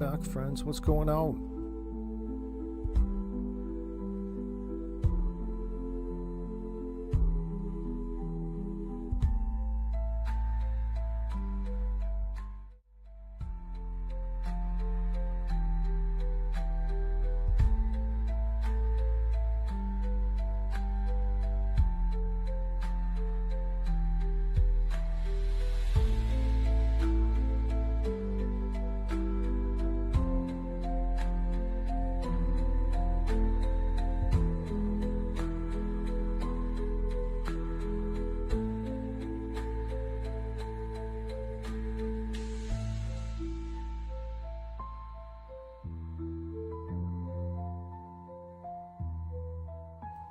back, friends. What's going on?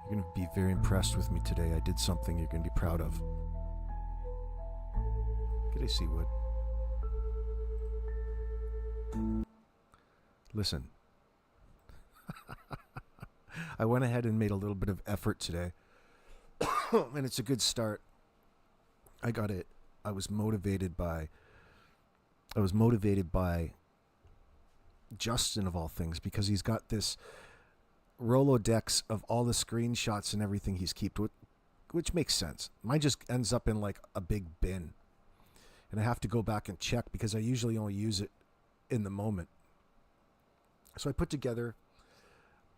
You're going to be very impressed with me today. I did something you're going to be proud of. G'day, Seawood. Listen. I went ahead and made a little bit of effort today. And it's a good start. I got it. I was motivated by Justin, of all things, because he's got this Rolodex of all the screenshots and everything he's kept, which makes sense. Mine just ends up in like a big bin, and I have to go back and check because I usually only use it in the moment. So I put together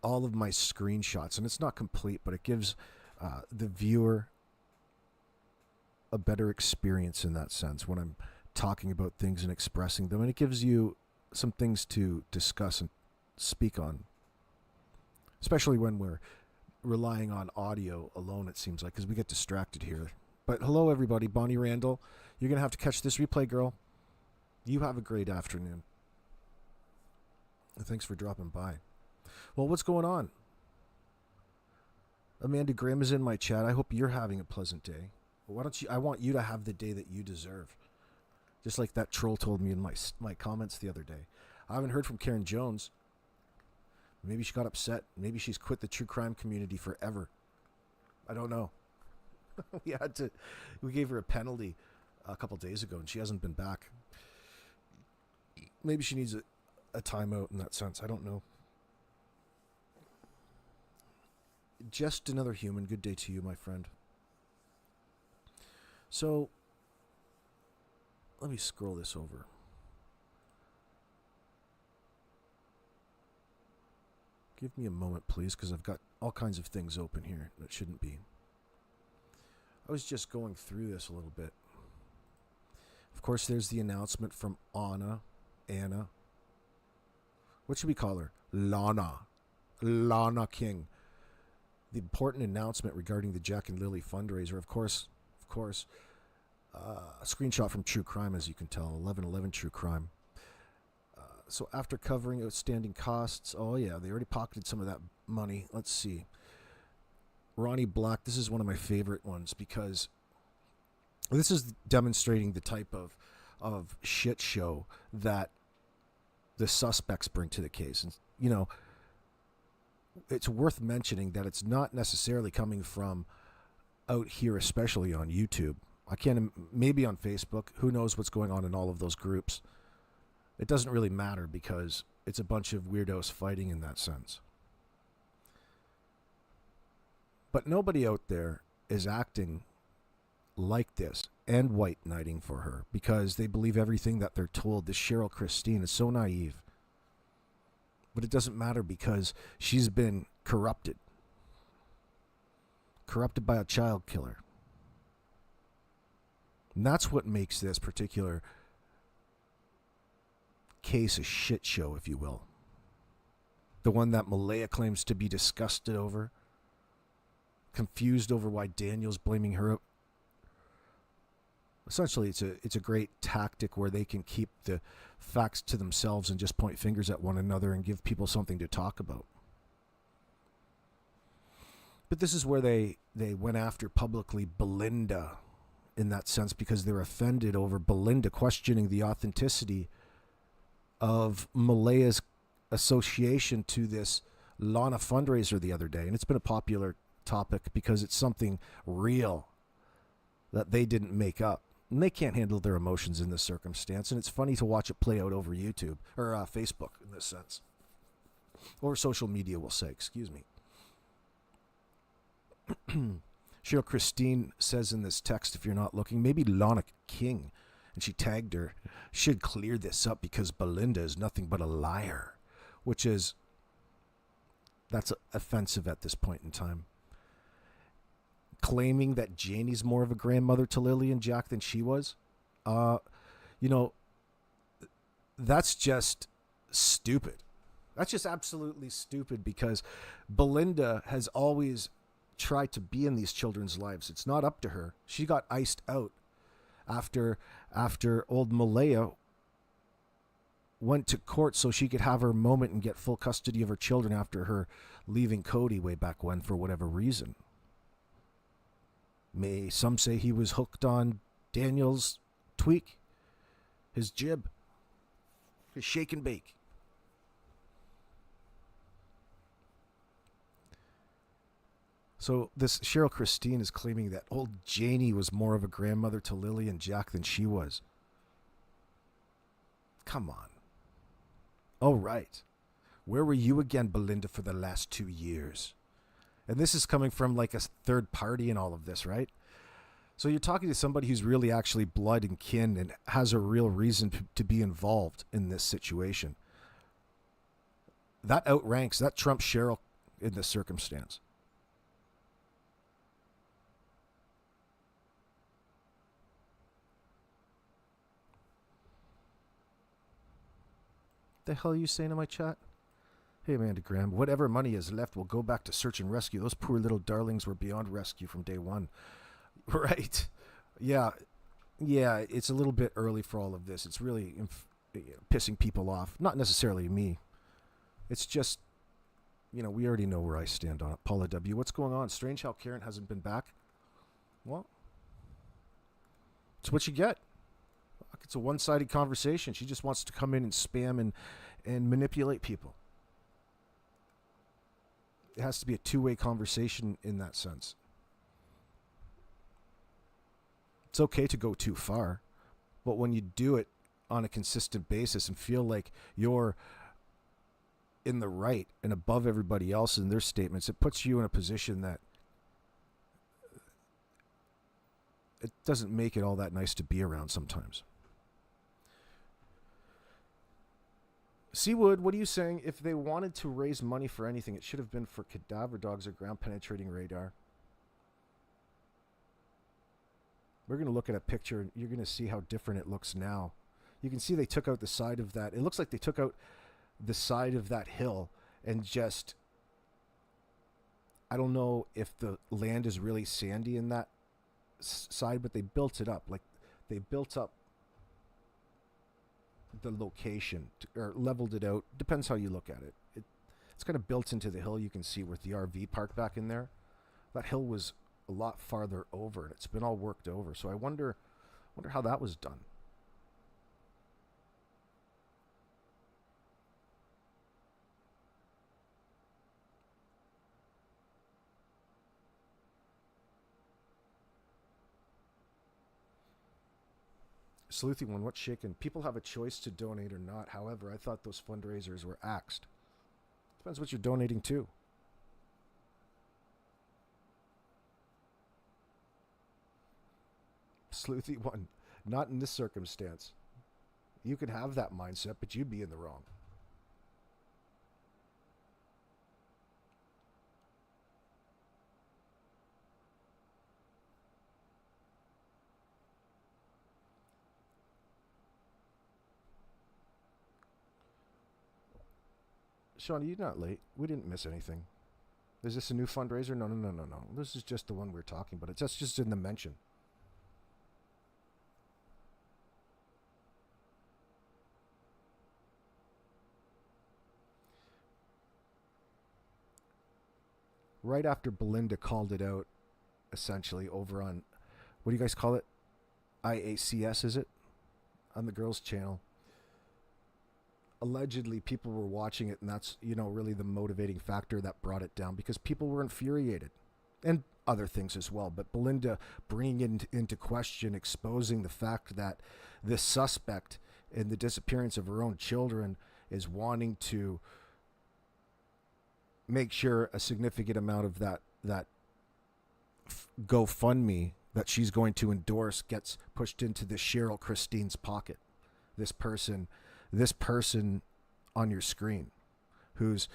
all of my screenshots, and it's not complete, but it gives the viewer a better experience in that sense when I'm talking about things and expressing them, and it gives you some things to discuss and speak on. Especially when we're relying on audio alone, it seems like, because we get distracted here. But hello, everybody. Bonnie Randall. You're going to have to catch this replay, girl. You have a great afternoon. And thanks for dropping by. Well, what's going on? Amanda Graham is in my chat. I hope you're having a pleasant day. Why don't you? I want you to have the day that you deserve. Just like that troll told me in my comments the other day. I haven't heard from Karen Jones. Maybe she got upset. Maybe she's quit the true crime community forever. I don't know. We gave her a penalty a couple days ago, and she hasn't been back. Maybe she needs a timeout in that sense. I don't know. Just another human. Good day to you, my friend. So, let me scroll this over. Give me a moment, please, because I've got all kinds of things open here that shouldn't be. I was just going through this a little bit. Of course, there's the announcement from Anna. What should we call her? Lana King. The important announcement regarding the Jack and Lily fundraiser. Of course, a screenshot from True Crime, as you can tell, 11/11 True Crime. So after covering outstanding costs, oh yeah, they already pocketed some of that money. Let's see. Ronnie Black, this is one of my favorite ones because this is demonstrating the type of shit show that the suspects bring to the case. And, you know, it's worth mentioning that it's not necessarily coming from out here, especially on YouTube. Maybe on Facebook. Who knows what's going on in all of those groups? It doesn't really matter because it's a bunch of weirdos fighting in that sense. But nobody out there is acting like this and white knighting for her because they believe everything that they're told. This Cheryl Christine is so naive. But it doesn't matter because she's been corrupted. Corrupted by a child killer. And that's what makes this particular case a shit show, if you will. The one that Malaya claims to be disgusted over. Confused over why Daniel's blaming her. Essentially, it's a great tactic where they can keep the facts to themselves and just point fingers at one another and give people something to talk about. But this is where they went after publicly Belinda in that sense because they're offended over Belinda questioning the authenticity of Malaya's association to this Lana fundraiser the other day. And it's been a popular topic because it's something real that they didn't make up. And they can't handle their emotions in this circumstance, and it's funny to watch it play out over YouTube or Facebook in this sense, or social media, we'll say. Excuse me. Cheryl Christine says in this text, if you're not looking, maybe Lana King, and she tagged her, should clear this up because Belinda is nothing but a liar, which is, that's offensive at this point in time. Claiming that Janie's more of a grandmother to Lily and Jack than she was, that's just stupid. That's just absolutely stupid, because Belinda has always tried to be in these children's lives. It's not up to her. She got iced out after old Malaya went to court so she could have her moment and get full custody of her children after her leaving Cody way back when for whatever reason. Some say he was hooked on Daniel's tweak, his jib, his shake and bake. So this Cheryl Christine is claiming that old Janie was more of a grandmother to Lily and Jack than she was. Come on. Oh, right. Where were you again, Belinda, for the last 2 years? And this is coming from like a third party in all of this, right? So you're talking to somebody who's really actually blood and kin and has a real reason to be involved in this situation. That outranks, that trumps Cheryl in this circumstance. The hell are you saying in my chat? Hey, Amanda Graham, whatever money is left will go back to search and rescue. Those poor little darlings were beyond rescue from day one. Right. Yeah, it's a little bit early for all of this. It's really pissing people off. Not necessarily me. It's just, we already know where I stand on it. Paula W., what's going on? Strange how Karen hasn't been back. Well, it's what you get. It's a one-sided conversation. She just wants to come in and spam and manipulate people. It has to be a two-way conversation in that sense. It's okay to go too far, but when you do it on a consistent basis and feel like you're in the right and above everybody else in their statements, it puts you in a position that it doesn't make it all that nice to be around sometimes. Seawood, what are you saying? If they wanted to raise money for anything, it should have been for cadaver dogs or ground penetrating radar. We're going to look at a picture and you're going to see how different it looks now. You can see they took out the side of that. It looks like they took out the side of that hill and just, I don't know if the land is really sandy in that side, but they built it up. Like they built up the location or leveled it out. Depends how you look at it. It's kind of built into the hill. You can see with the RV park back in there. That hill was a lot farther over and it's been all worked over. So I wonder how that was done. Sleuthy one, what's shaking? People have a choice to donate or not. However, I thought those fundraisers were axed. Depends what you're donating to. Sleuthy one, not in this circumstance. You could have that mindset, but you'd be in the wrong. Sean, you're not late. We didn't miss anything. Is this a new fundraiser? No. This is just the one we're talking about. That's just in the mention. Right after Belinda called it out, essentially, over on, what do you guys call it? IACS, is it? On the girls' channel. Allegedly, people were watching it, and that's, really the motivating factor that brought it down, because people were infuriated. and other things as well. But Belinda bringing it into question, exposing the fact that this suspect in the disappearance of her own children is wanting to make sure a significant amount of that GoFundMe that she's going to endorse gets pushed into this Cheryl Christine's pocket. This person on your screen who's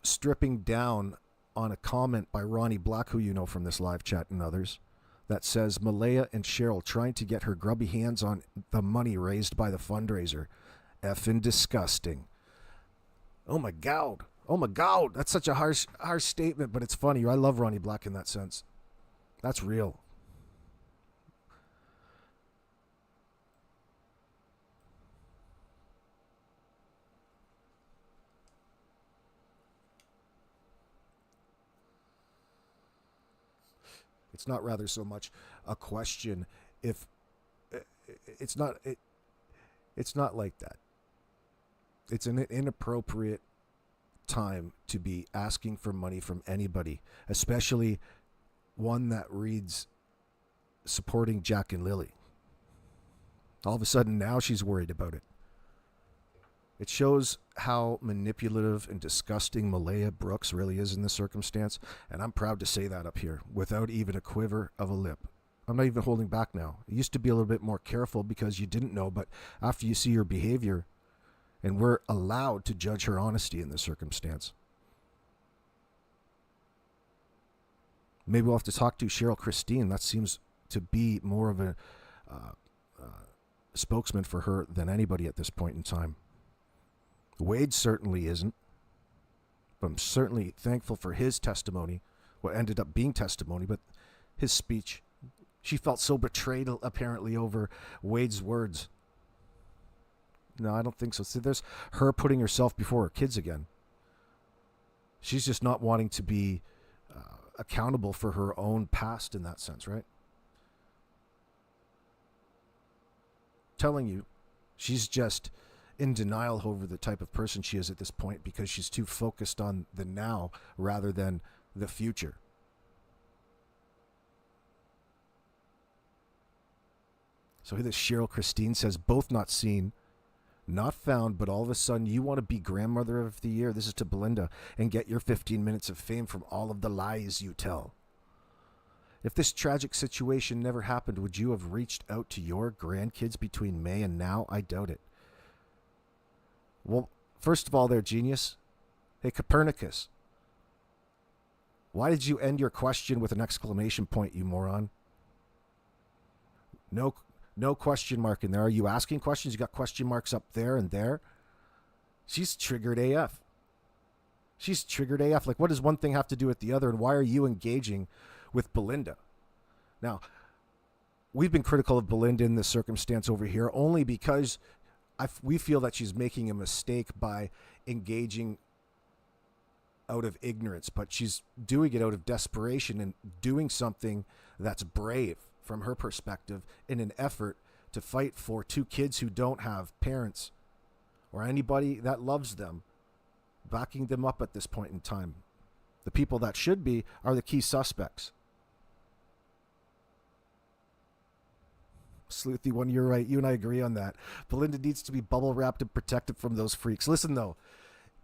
stripping down on a comment by Ronnie Black, who you know from this live chat and others, that says Malaya and Cheryl trying to get her grubby hands on the money raised by the fundraiser. Effing disgusting. Oh my God. Oh my God. That's such a harsh statement, but it's funny. I love Ronnie Black in that sense. That's real. It's not rather so much a question if it's not it's not like that. It's an inappropriate time to be asking for money from anybody, especially one that reads supporting Jack and Lily. All of a sudden now she's worried about it. It shows how manipulative and disgusting Malaya Brooks really is in this circumstance, and I'm proud to say that up here without even a quiver of a lip. I'm not even holding back now. I used to be a little bit more careful because you didn't know, but after you see her behavior, and we're allowed to judge her honesty in this circumstance. Maybe we'll have to talk to Cheryl Christine. That seems to be more of a spokesman for her than anybody at this point in time. Wade certainly isn't, but I'm certainly thankful for his testimony, what ended up being testimony, but his speech. She felt so betrayed, apparently, over Wade's words. No, I don't think so. See, there's her putting herself before her kids again. She's just not wanting to be accountable for her own past in that sense, right? Telling you, she's just in denial over the type of person she is at this point because she's too focused on the now rather than the future. So here this Cheryl Christine says, both not seen, not found, but all of a sudden you want to be grandmother of the year. This is to Belinda, and get your 15 minutes of fame from all of the lies you tell. If this tragic situation never happened, would you have reached out to your grandkids between May and now? I doubt it. Well, first of all, they're genius. Hey, Copernicus. Why did you end your question with an exclamation point, you moron? No question mark in there. Are you asking questions? You got question marks up there and there. She's triggered AF. She's triggered AF. Like, what does one thing have to do with the other? And why are you engaging with Belinda? Now, we've been critical of Belinda in this circumstance over here only because we feel that she's making a mistake by engaging out of ignorance, but she's doing it out of desperation and doing something that's brave from her perspective in an effort to fight for two kids who don't have parents or anybody that loves them, backing them up at this point in time. The people that should be are the key suspects. Sleuthy one, you're right. You and I agree on that. Belinda needs to be bubble wrapped and protected from those freaks. Listen, though,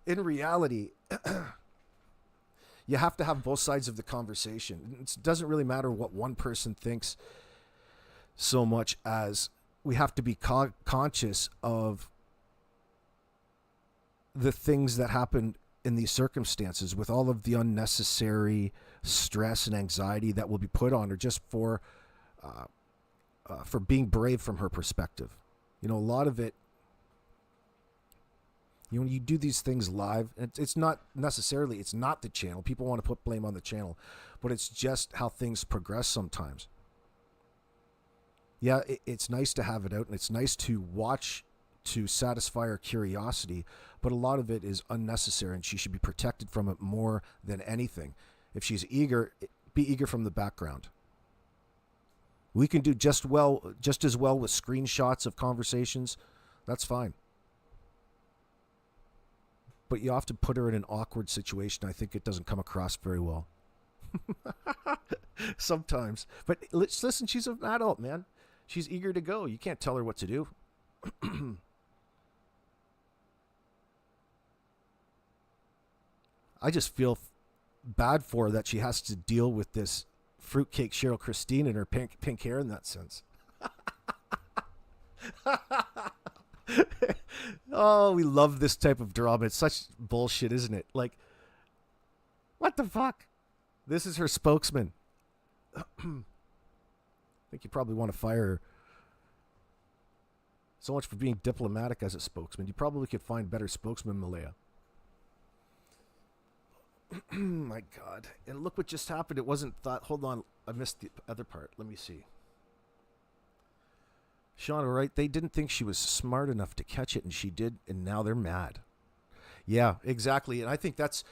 in reality, you have to have both sides of the conversation. It doesn't really matter what one person thinks so much as we have to be conscious of the things that happen in these circumstances with all of the unnecessary stress and anxiety that will be put on her just for being brave from her perspective. You know, a lot of it, you know, when you do these things live, it's not necessarily, it's not the channel. People want to put blame on the channel, but it's just how things progress sometimes. Yeah, it's nice to have it out, and it's nice to watch to satisfy our curiosity, but a lot of it is unnecessary, and she should be protected from it more than anything. If she's eager, be eager from the background. We can do just as well with screenshots of conversations. That's fine. but you often put her in an awkward situation. I think it doesn't come across very well. Sometimes. But listen, she's an adult, man. She's eager to go. You can't tell her what to do. I just feel bad for her that she has to deal with this fruitcake Cheryl Christine and her pink hair in that sense. Oh, we love this type of drama. It's such bullshit, isn't it? Like, what the fuck? This is her spokesman. I think you probably want to fire her. So much for being diplomatic as a spokesman. You probably could find better spokesman, Malaya. My God. And look what just happened. It wasn't thought. Hold on. I missed the other part. Let me see. Shauna, right? They didn't think she was smart enough to catch it, and she did, and now they're mad. Yeah, exactly. And I think that's,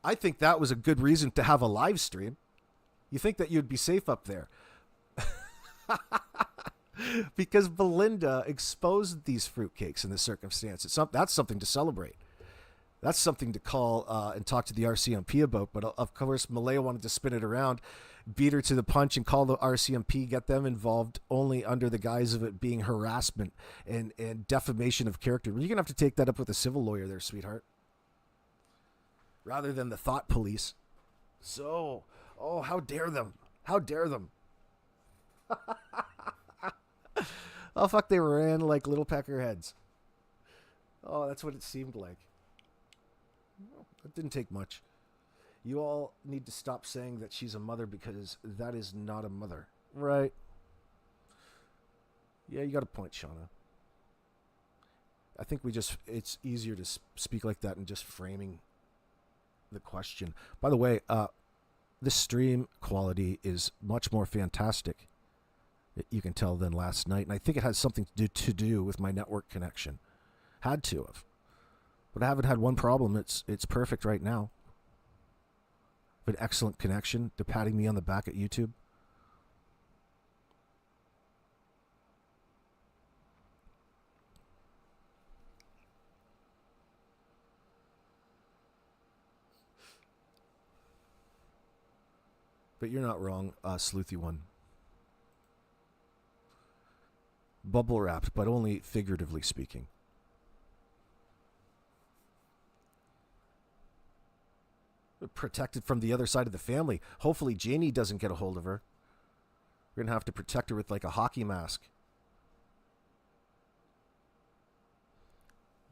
I think that was a good reason to have a live stream. You think that you'd be safe up there. Because Belinda exposed these fruitcakes in this circumstance. That's something to celebrate. That's something to call and talk to the RCMP about. But of course, Malaya wanted to spin it around, beat her to the punch, and call the RCMP, get them involved only under the guise of it being harassment and defamation of character. You're going to have to take that up with a civil lawyer there, sweetheart, rather than the thought police. So, oh, how dare them? How dare them? Oh, fuck, they ran like little peckerheads. Oh, that's what it seemed like. It didn't take much. You all need to stop saying that she's a mother because that is not a mother. Right. Yeah, you got a point, Shauna. I think it's easier to speak like that and just framing the question. By the way, the stream quality is much more fantastic, you can tell, than last night. And I think it has something to do with my network connection. Had to have. But I haven't had one problem. It's perfect right now. An excellent connection. They're patting me on the back at YouTube. But you're not wrong, Sleuthy One. Bubble wrapped, but only figuratively speaking. Protected from the other side of the family. Hopefully Janie doesn't get a hold of her. We're going to have to protect her with like a hockey mask.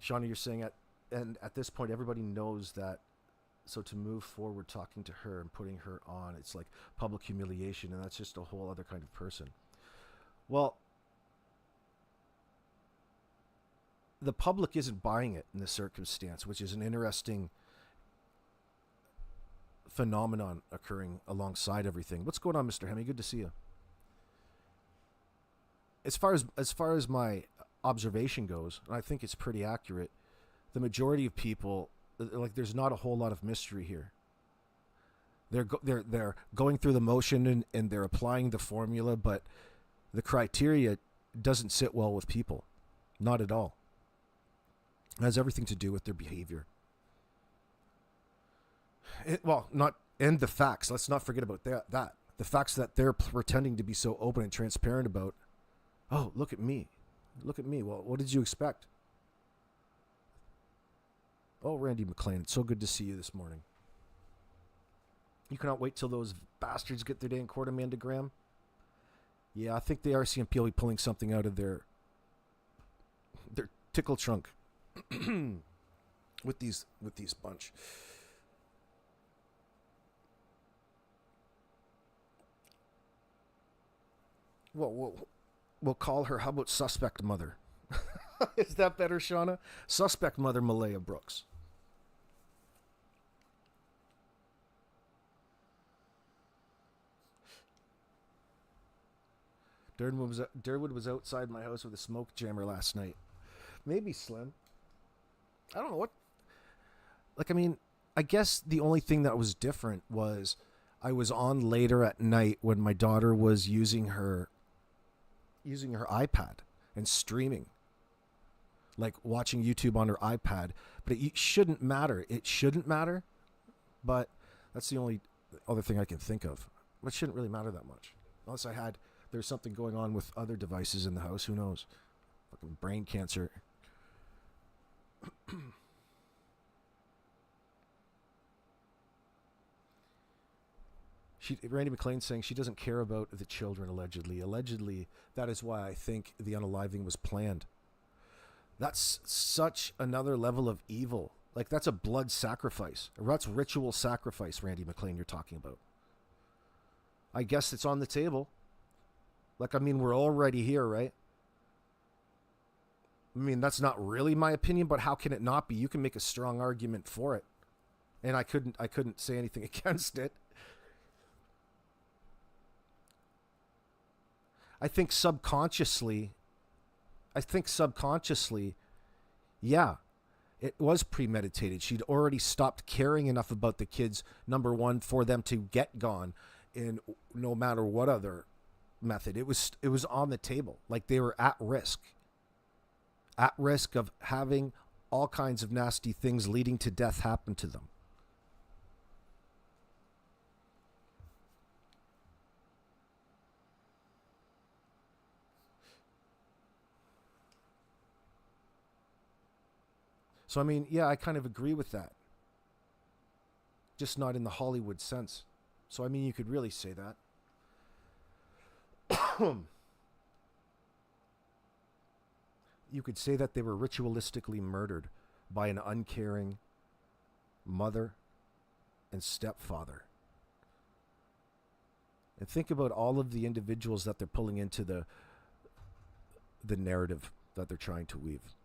Shauna, you're saying at this point everybody knows that, so to move forward talking to her and putting her on, it's like public humiliation, and that's just a whole other kind of person. Well, the public isn't buying it in this circumstance, which is an interesting phenomenon occurring alongside everything. What's going on, Mr. Hemi? Good to see you. As far as my observation goes, and I think it's pretty accurate, the majority of people, like, there's not a whole lot of mystery here. They're going through the motion and they're applying the formula, but the criteria doesn't sit well with people. Not at all. It has everything to do with their behavior. And the facts. Let's not forget about that. The facts that they're pretending to be so open and transparent about. Oh, look at me. Look at me. Well, what did you expect? Oh, Randy McLean, it's so good to see you this morning. You cannot wait till those bastards get their day in court, Amanda Graham. Yeah, I think the RCMP will be pulling something out of their tickle trunk with these bunch. Well, we'll call her, how about suspect mother? Is that better, Shauna? Suspect mother Malaya Brooks. Durwood was outside my house with a smoke jammer last night. Maybe Slim. I don't know what. Like, I mean, I guess the only thing that was different was I was on later at night when my daughter was using her iPad and streaming. like watching YouTube on her iPad. But it shouldn't matter. It shouldn't matter. But that's the only other thing I can think of. It shouldn't really matter that much. Unless there's something going on with other devices in the house. Who knows? Fucking brain cancer. Randy McLean's saying she doesn't care about the children, allegedly. Allegedly, that is why I think the unaliving was planned. That's such another level of evil. Like, that's a blood sacrifice. That's ritual sacrifice, Randy McLean, you're talking about. I guess it's on the table. Like, I mean, we're already here, right? I mean, that's not really my opinion, but how can it not be? You can make a strong argument for it. And I couldn't say anything against it. I think subconsciously, yeah, it was premeditated. She'd already stopped caring enough about the kids, number one, for them to get gone in no matter what other method. It was on the table. Like, they were at risk of having all kinds of nasty things leading to death happen to them. So, I mean, yeah, I kind of agree with that. Just not in the Hollywood sense. So, I mean, you could really say that. You could say that they were ritualistically murdered by an uncaring mother and stepfather. And think about all of the individuals that they're pulling into the narrative that they're trying to weave.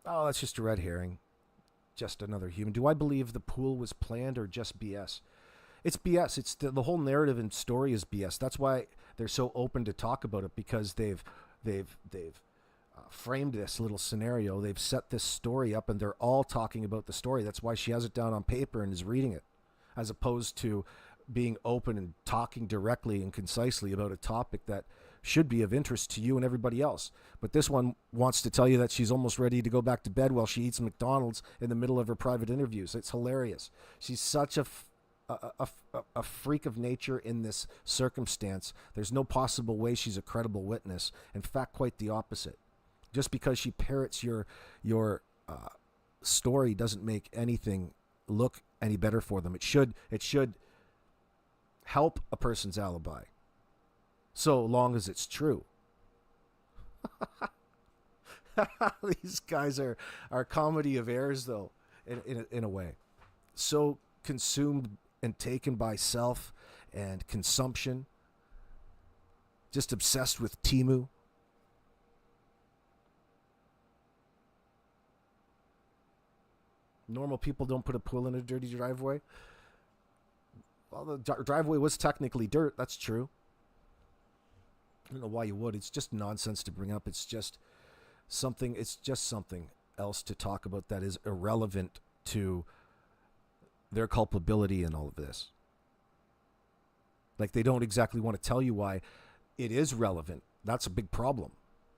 Oh, that's just a red herring. Just another human. Do I believe the pool was planned or just BS? It's BS. It's the whole narrative and story is BS. That's why they're so open to talk about it, because they've framed this little scenario. They've set this story up, and they're all talking about the story. That's why she has it down on paper and is reading it, as opposed to being open and talking directly and concisely about a topic that should be of interest to you and everybody else. But this one wants to tell you that she's almost ready to go back to bed while she eats McDonald's in the middle of her private interviews. It's hilarious. She's such a freak of nature in this circumstance. There's no possible way she's a credible witness. In fact, quite the opposite. Just because she parrots your story doesn't make anything look any better for them. It should help a person's alibi, so long as it's true. These guys are comedy of errors, though, in a way. So consumed and taken by self and consumption. Just obsessed with Temu. Normal people don't put a pool in a dirty driveway. Well, the driveway was technically dirt. That's true. I don't know why you would. It's just nonsense to bring up. It's just something else to talk about that is irrelevant to their culpability in all of this. Like, they don't exactly want to tell you why it is relevant. That's a big problem.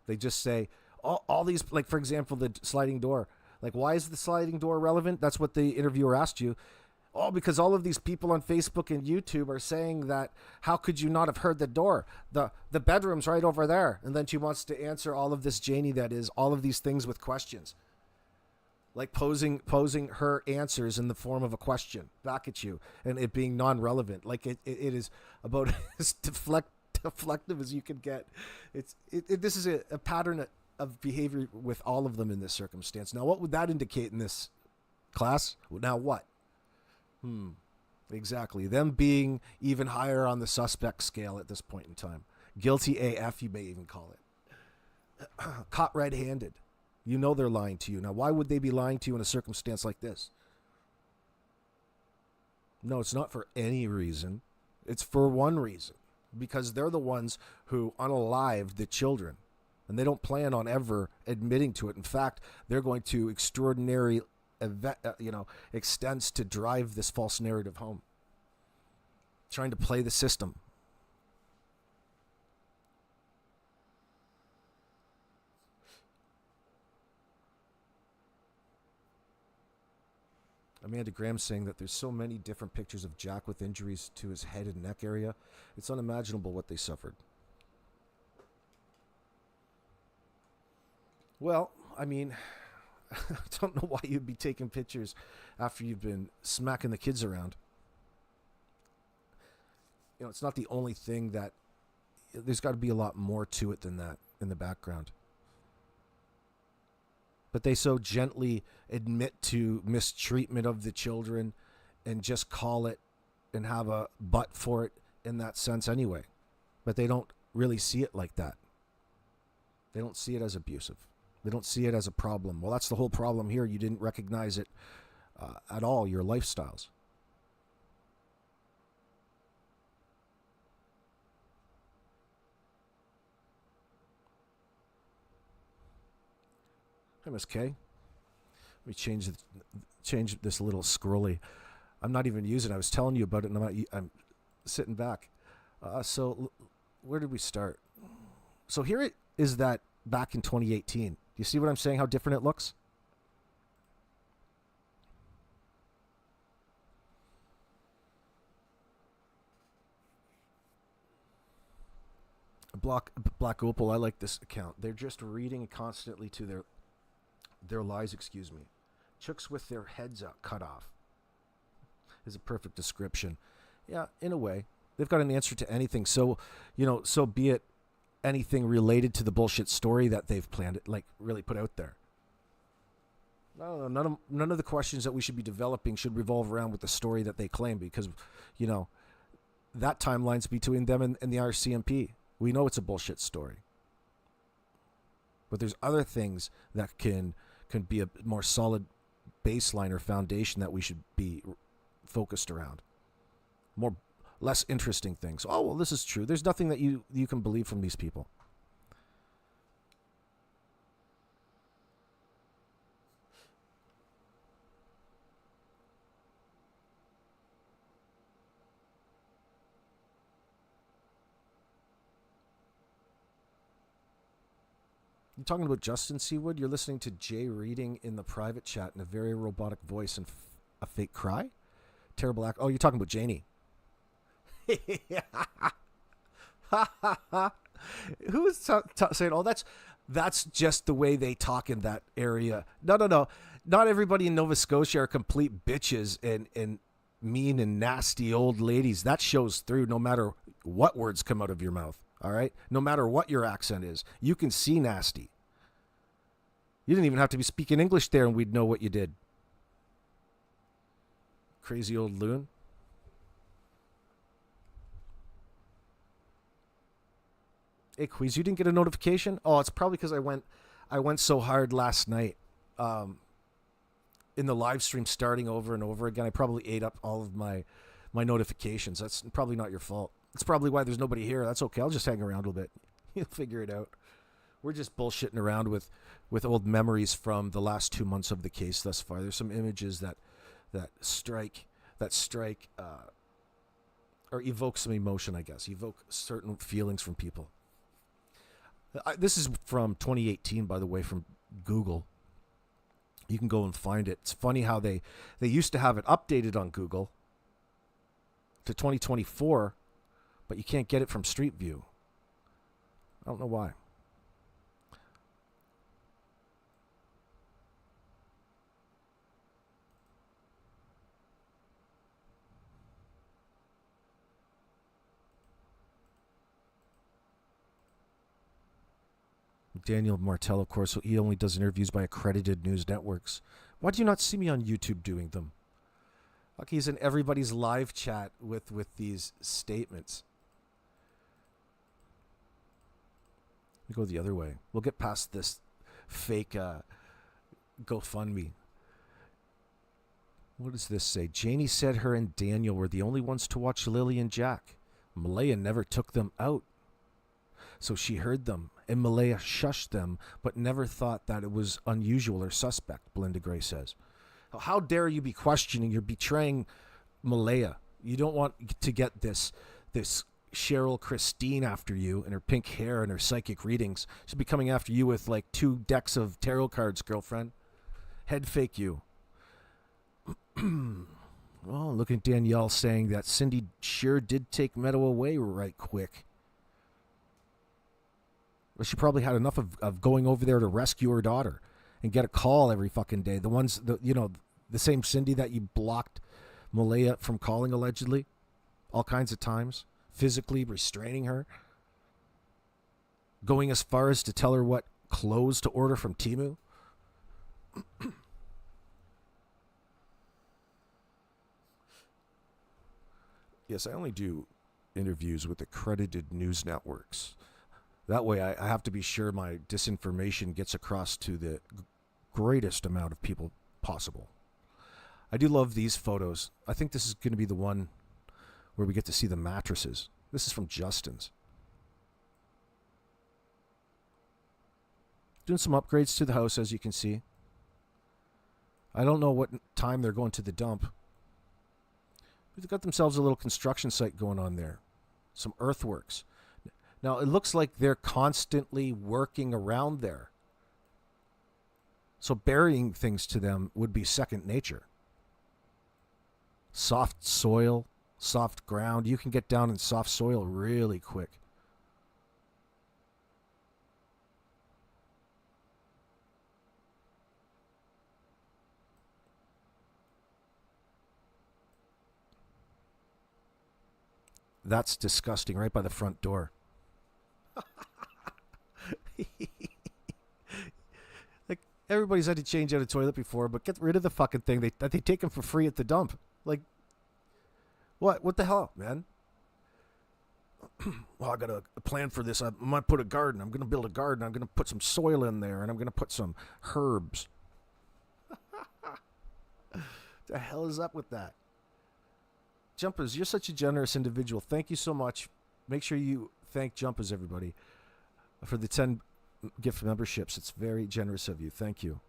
They just say, all these, like, for example, the sliding door. Like, why is the sliding door relevant? That's what the interviewer asked you. Oh, because all of these people on Facebook and YouTube are saying that, how could you not have heard the door? The bedroom's right over there. And then she wants to answer all of this, Janie, that is, all of these things with questions. Like posing her answers in the form of a question back at you, and it being non-relevant. Like, it is about as deflective as you can get. This is a pattern of behavior with all of them in this circumstance. Now, what would that indicate in this class? Now what? Exactly. Them being even higher on the suspect scale at this point in time. Guilty AF, you may even call it. Caught red-handed. You know they're lying to you. Now, why would they be lying to you in a circumstance like this? No, it's not for any reason. It's for one reason. Because they're the ones who unalived the children. And they don't plan on ever admitting to it. In fact, they're going to extraordinary extents to drive this false narrative home. Trying to play the system. Amanda Graham saying that there's so many different pictures of Jack with injuries to his head and neck area. It's unimaginable what they suffered. Well, I mean, I don't know why you'd be taking pictures after you've been smacking the kids around. You know, it's not the only thing that... There's got to be a lot more to it than that in the background. But they so gently admit to mistreatment of the children and just call it and have a but for it in that sense anyway. But they don't really see it like that. They don't see it as abusive. They don't see it as a problem. Well, that's the whole problem here. You didn't recognize it at all, your lifestyles. MSK. Let me change this little scrolly. I'm not even using it. I was telling you about it, and I'm sitting back. So where did we start? So here it is that back in 2018. Do you see what I'm saying? How different it looks? Black Opal, I like this account. They're just reading constantly to their lies, excuse me. Chooks with their heads cut off is a perfect description. Yeah, in a way. They've got an answer to anything. So, so be it anything related to the bullshit story that they've planned, like really put out there. No, none of the questions that we should be developing should revolve around with the story that they claim, because, that timeline's between them and the RCMP. We know it's a bullshit story. But there's other things that can be a more solid baseline or foundation that we should be focused around. Less interesting things. Oh, well, this is true. There's nothing that you can believe from these people. You talking about Justin Seawood? You're listening to Jay reading in the private chat in a very robotic voice and a fake cry? Terrible act. Oh, you're talking about Janie. Who is saying, oh, that's just the way they talk in that area? No. Not everybody in Nova Scotia are complete bitches and mean and nasty old ladies. That shows through no matter what words come out of your mouth. All right? No matter what your accent is, you can see nasty. You didn't even have to be speaking English there and we'd know what you did. Crazy old loon. Hey, Quiz, you didn't get a notification? Oh, it's probably because I went so hard last night in the live stream starting over and over again. I probably ate up all of my notifications. That's probably not your fault. That's probably why there's nobody here. That's okay. I'll just hang around a little bit. You'll figure it out. We're just bullshitting around with old memories from the last 2 months of the case thus far. There's some images that strike or evoke some emotion, I guess. Evoke certain feelings from people. This is from 2018, by the way, from Google. You can go and find it. It's funny how they used to have it updated on Google to 2024, but you can't get it from Street View. I don't know why. Daniel Martell, of course, he only does interviews by accredited news networks. Why do you not see me on YouTube doing them? Like he's in everybody's live chat with these statements. We go the other way. We'll get past this fake GoFundMe. What does this say? Janie said her and Daniel were the only ones to watch Lily and Jack. Malaya never took them out. So she heard them, and Malaya shushed them, but never thought that it was unusual or suspect, Belinda Gray says. How dare you be questioning? You're betraying Malaya. You don't want to get this Cheryl Christine after you and her pink hair and her psychic readings. She'll be coming after you with like 2 decks of tarot cards, girlfriend. Head fake you. Oh, look at Danielle saying that Cindy sure did take Meadow away right quick. Well, she probably had enough of going over there to rescue her daughter and get a call every fucking day. The same Cindy that you blocked Malaya from calling allegedly all kinds of times, physically restraining her, going as far as to tell her what clothes to order from Temu. Yes, I only do interviews with accredited news networks. That way I have to be sure my disinformation gets across to the greatest amount of people possible. I do love these photos. I think this is going to be the one where we get to see the mattresses. This is from Justin's. Doing some upgrades to the house, as you can see. I don't know what time they're going to the dump. They've got themselves a little construction site going on there. Some earthworks. Now, it looks like they're constantly working around there. So burying things to them would be second nature. Soft soil, soft ground. You can get down in soft soil really quick. That's disgusting, right by the front door. Like, everybody's had to change out a toilet before, but get rid of the fucking thing. They take them for free at the dump. Like, what the hell, man? Well, I got a plan for this. I might put a garden. I'm going to build a garden. I'm going to put some soil in there, and I'm going to put some herbs. The hell is up with that? Jumpers, you're such a generous individual. Thank you so much. Make sure you thank Jumpers, everybody, for the 10 gift memberships. It's very generous of you. Thank you.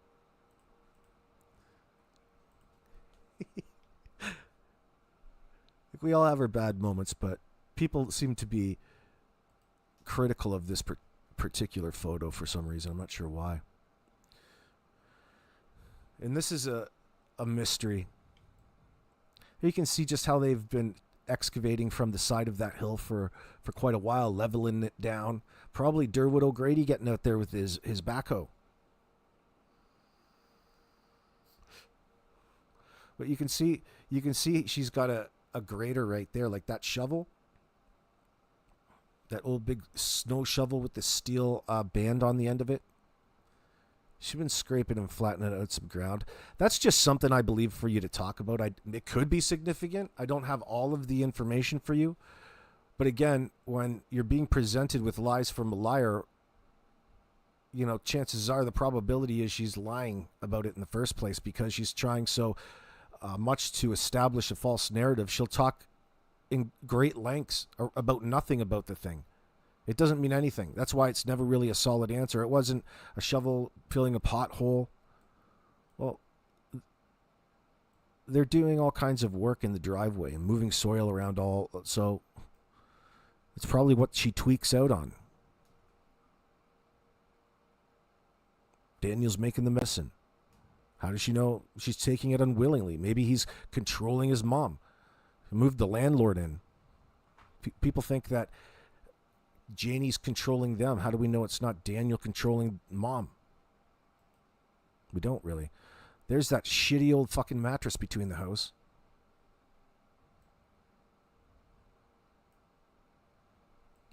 We all have our bad moments, but people seem to be critical of this particular photo for some reason. I'm not sure why. And this is a mystery. You can see just how they've been excavating from the side of that hill for quite a while, leveling it down. Probably Derwood O'Grady getting out there with his backhoe. But you can see she's got a grader right there, like that shovel. That old big snow shovel with the steel band on the end of it. She's been scraping and flattening out some ground. That's just something I believe for you to talk about. It could be significant. I don't have all of the information for you. But again, when you're being presented with lies from a liar, chances are the probability is she's lying about it in the first place because she's trying so much to establish a false narrative. She'll talk in great lengths about nothing about the thing. It doesn't mean anything. That's why it's never really a solid answer. It wasn't a shovel filling a pothole. Well, they're doing all kinds of work in the driveway and moving soil around so it's probably what she tweaks out on. Daniel's making the medicine. How does she know she's taking it unwillingly? Maybe he's controlling his mom. He moved the landlord in. People think that Janie's controlling them. How do we know it's not Daniel controlling mom? We don't really. There's that shitty old fucking mattress between the house.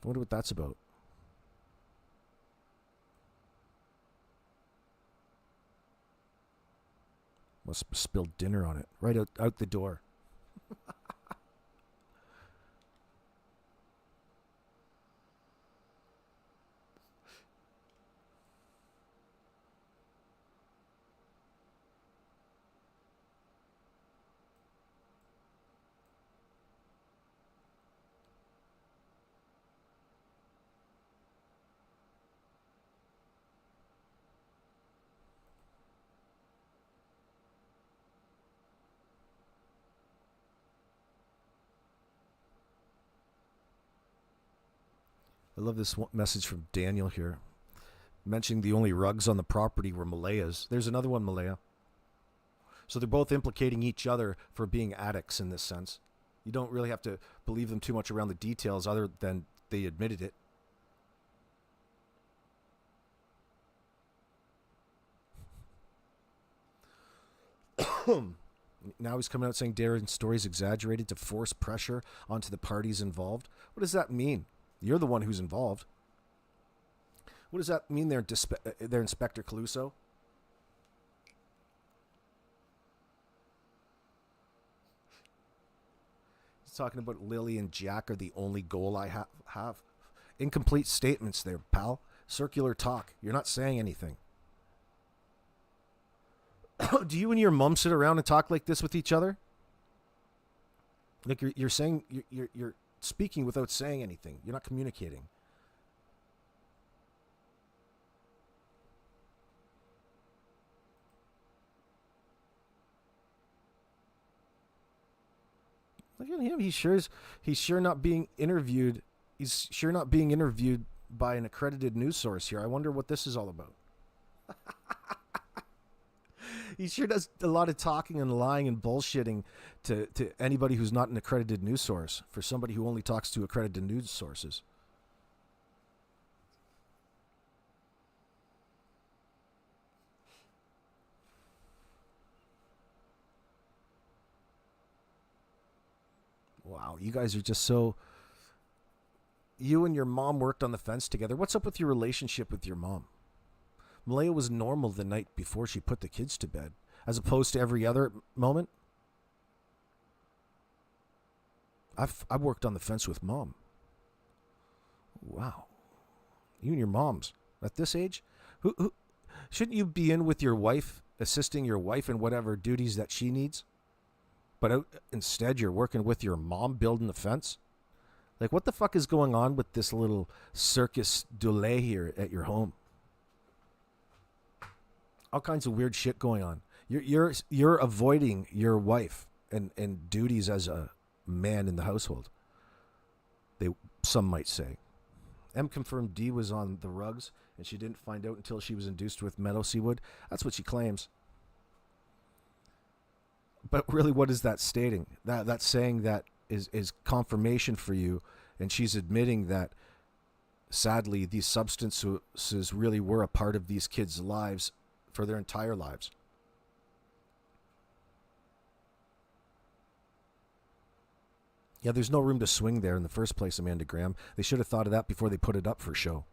I wonder what that's about. Must have spilled dinner on it. Right out the door. I love this message from Daniel here. Mentioning the only rugs on the property were Malaya's. There's another one, Malaya. So they're both implicating each other for being addicts in this sense. You don't really have to believe them too much around the details other than they admitted it. Now he's coming out saying Darren's story is exaggerated to force pressure onto the parties involved. What does that mean? You're the one who's involved. What does that mean there, Inspector Caluso? He's talking about Lily and Jack are the only goal I have. Incomplete statements there, pal. Circular talk. You're not saying anything. Do you and your mom sit around and talk like this with each other? Like you're saying you're speaking without saying anything. You're not communicating. Look at him. He's sure not being interviewed. He's sure not being interviewed by an accredited news source here. I wonder what this is all about. He sure does a lot of talking and lying and bullshitting to anybody who's not an accredited news source, for somebody who only talks to accredited news sources. Wow, you guys are just so... You and your mom worked on the fence together. What's up with your relationship with your mom? Malaya was normal the night before she put the kids to bed, as opposed to every other moment. I've worked on the fence with mom. Wow. You and your moms at this age? Who shouldn't you be in with your wife, assisting your wife in whatever duties that she needs? But instead you're working with your mom building the fence? Like, what the fuck is going on with this little circus du lait here at your home? All kinds of weird shit going on. You're avoiding your wife and duties as a man in the household. Some might say. M confirmed D was on the rugs and she didn't find out until she was induced with meadow seawood. That's what she claims. But really, what is that stating? That's saying that is confirmation for you, and she's admitting that sadly these substances really were a part of these kids' lives for their entire lives. Yeah, there's no room to swing there in the first place, Amanda Graham. They should have thought of that before they put it up for show.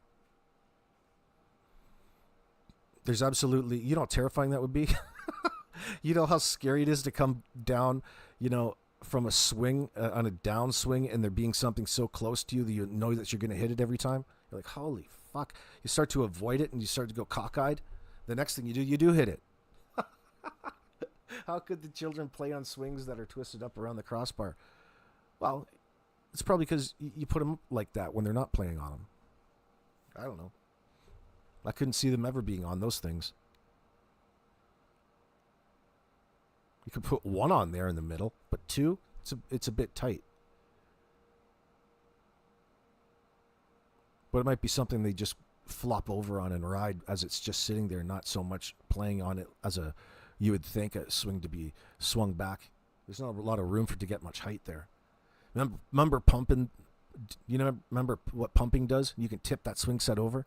There's absolutely... You know how terrifying that would be? You know how scary it is to come down, from a swing, on a downswing, and there being something so close to you that you know that you're going to hit it every time? You're like, holy fuck. You start to avoid it and you start to go cockeyed. The next thing you do hit it. How could the children play on swings that are twisted up around the crossbar? Well, it's probably because you put them like that when they're not playing on them. I don't know. I couldn't see them ever being on those things. You could put one on there in the middle, but two, it's a bit tight. But it might be something they just flop over on and ride as it's just sitting there, not so much playing on it as you would think a swing to be swung back. There's not a lot of room for it to get much height there. Remember pumping? Remember what pumping does? You can tip that swing set over.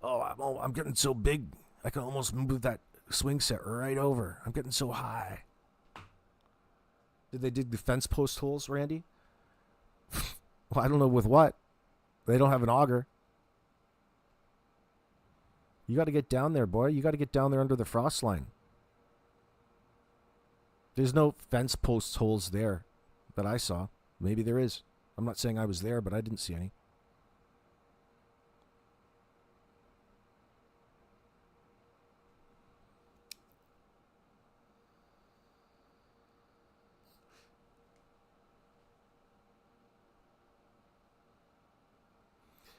Oh, I'm getting so big, I can almost move that swing set right over. I'm getting so high. Did they dig the fence post holes, Randy? Well, I don't know with what. They don't have an auger. You got to get down there, boy. You got to get down there under the frost line. There's no fence post holes there that I saw. Maybe there is. I'm not saying I was there, but I didn't see any.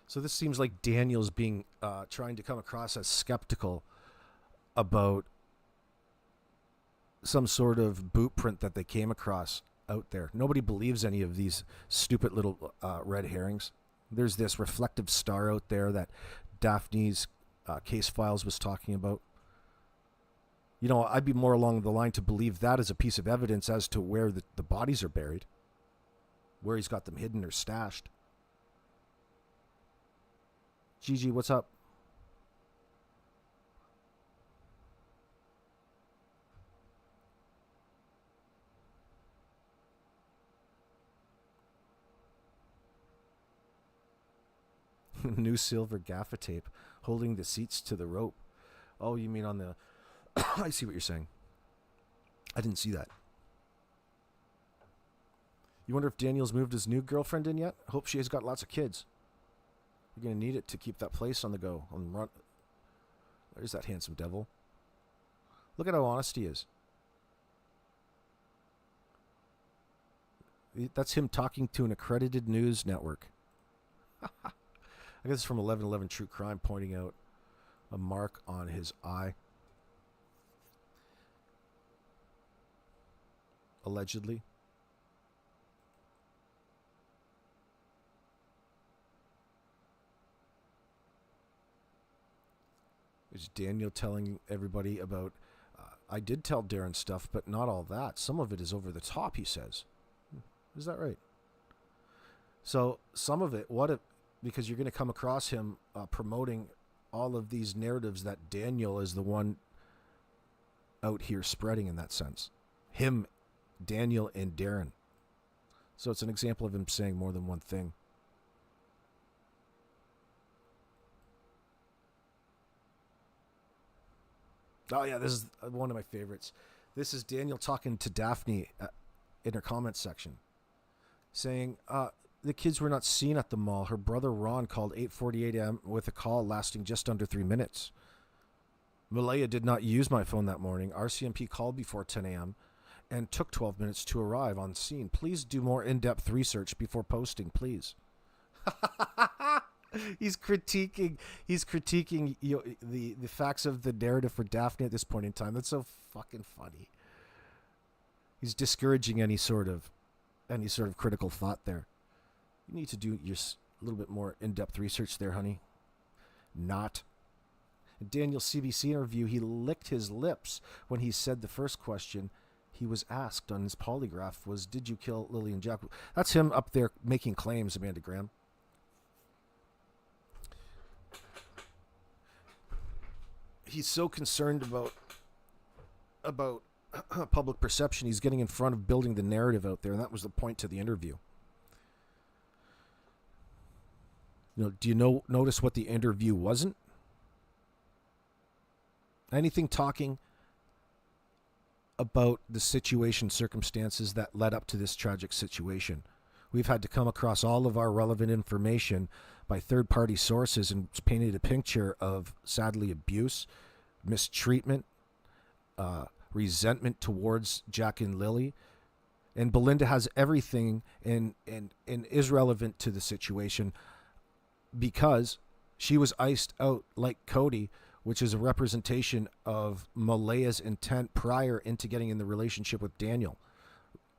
So this seems like Daniel's being trying to come across as skeptical about some sort of boot print that they came across out there. Nobody believes any of these stupid little red herrings. There's this reflective star out there that Daphne's case files was talking about. I'd be more along the line to believe that as a piece of evidence as to where the bodies are buried, where he's got them hidden or stashed. Gigi, what's up? New silver gaffer tape holding the seats to the rope. Oh, you mean on the... I see what you're saying. I didn't see that. You wonder if Daniel's moved his new girlfriend in yet? Hope she has got lots of kids. You're going to need it to keep that place on the go. On run. There's that handsome devil. Look at how honest he is. That's him talking to an accredited news network. I guess it's from 1111 True Crime, pointing out a mark on his eye. Allegedly. Is Daniel telling everybody about... I did tell Darren stuff, but not all that. Some of it is over the top, he says. Is that right? So some of it, because you're going to come across him promoting all of these narratives that Daniel is the one out here spreading in that sense. Him, Daniel, and Darren. So it's an example of him saying more than one thing. Oh, yeah, this is one of my favorites. This is Daniel talking to Daphne in her comments section, saying, the kids were not seen at the mall. Her brother Ron called 8:48 a.m. with a call lasting just under 3 minutes. Malaya did not use my phone that morning. RCMP called before 10 a.m. and took 12 minutes to arrive on scene. Please do more in-depth research before posting, please. He's critiquing the facts of the narrative for Daphne at this point in time. That's so fucking funny. He's discouraging any sort of critical thought there. You need to do a little bit more in-depth research there, honey. Not. In Daniel's CBC interview, he licked his lips when he said the first question he was asked on his polygraph was, did you kill Lily and Jack? That's him up there making claims, Amanda Graham. He's so concerned about public perception. He's getting in front of building the narrative out there, and that was the point to the interview. Do you notice what the interview wasn't? Anything talking about the situation, circumstances that led up to this tragic situation. We've had to come across all of our relevant information by third-party sources and painted a picture of, sadly, abuse, mistreatment, resentment towards Jack and Lily. And Belinda has everything and is relevant to the situation because she was iced out like Cody, which is a representation of Malaya's intent prior into getting in the relationship with Daniel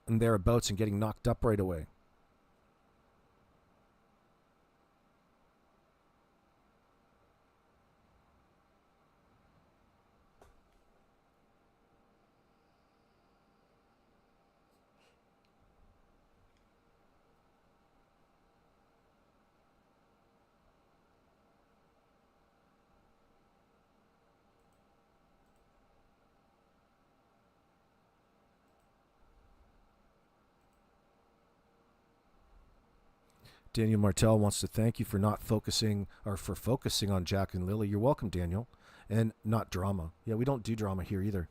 and thereabouts and getting knocked up right away. Daniel Martel wants to thank you for focusing on Jack and Lily. You're welcome, Daniel. And not drama. Yeah, we don't do drama here either.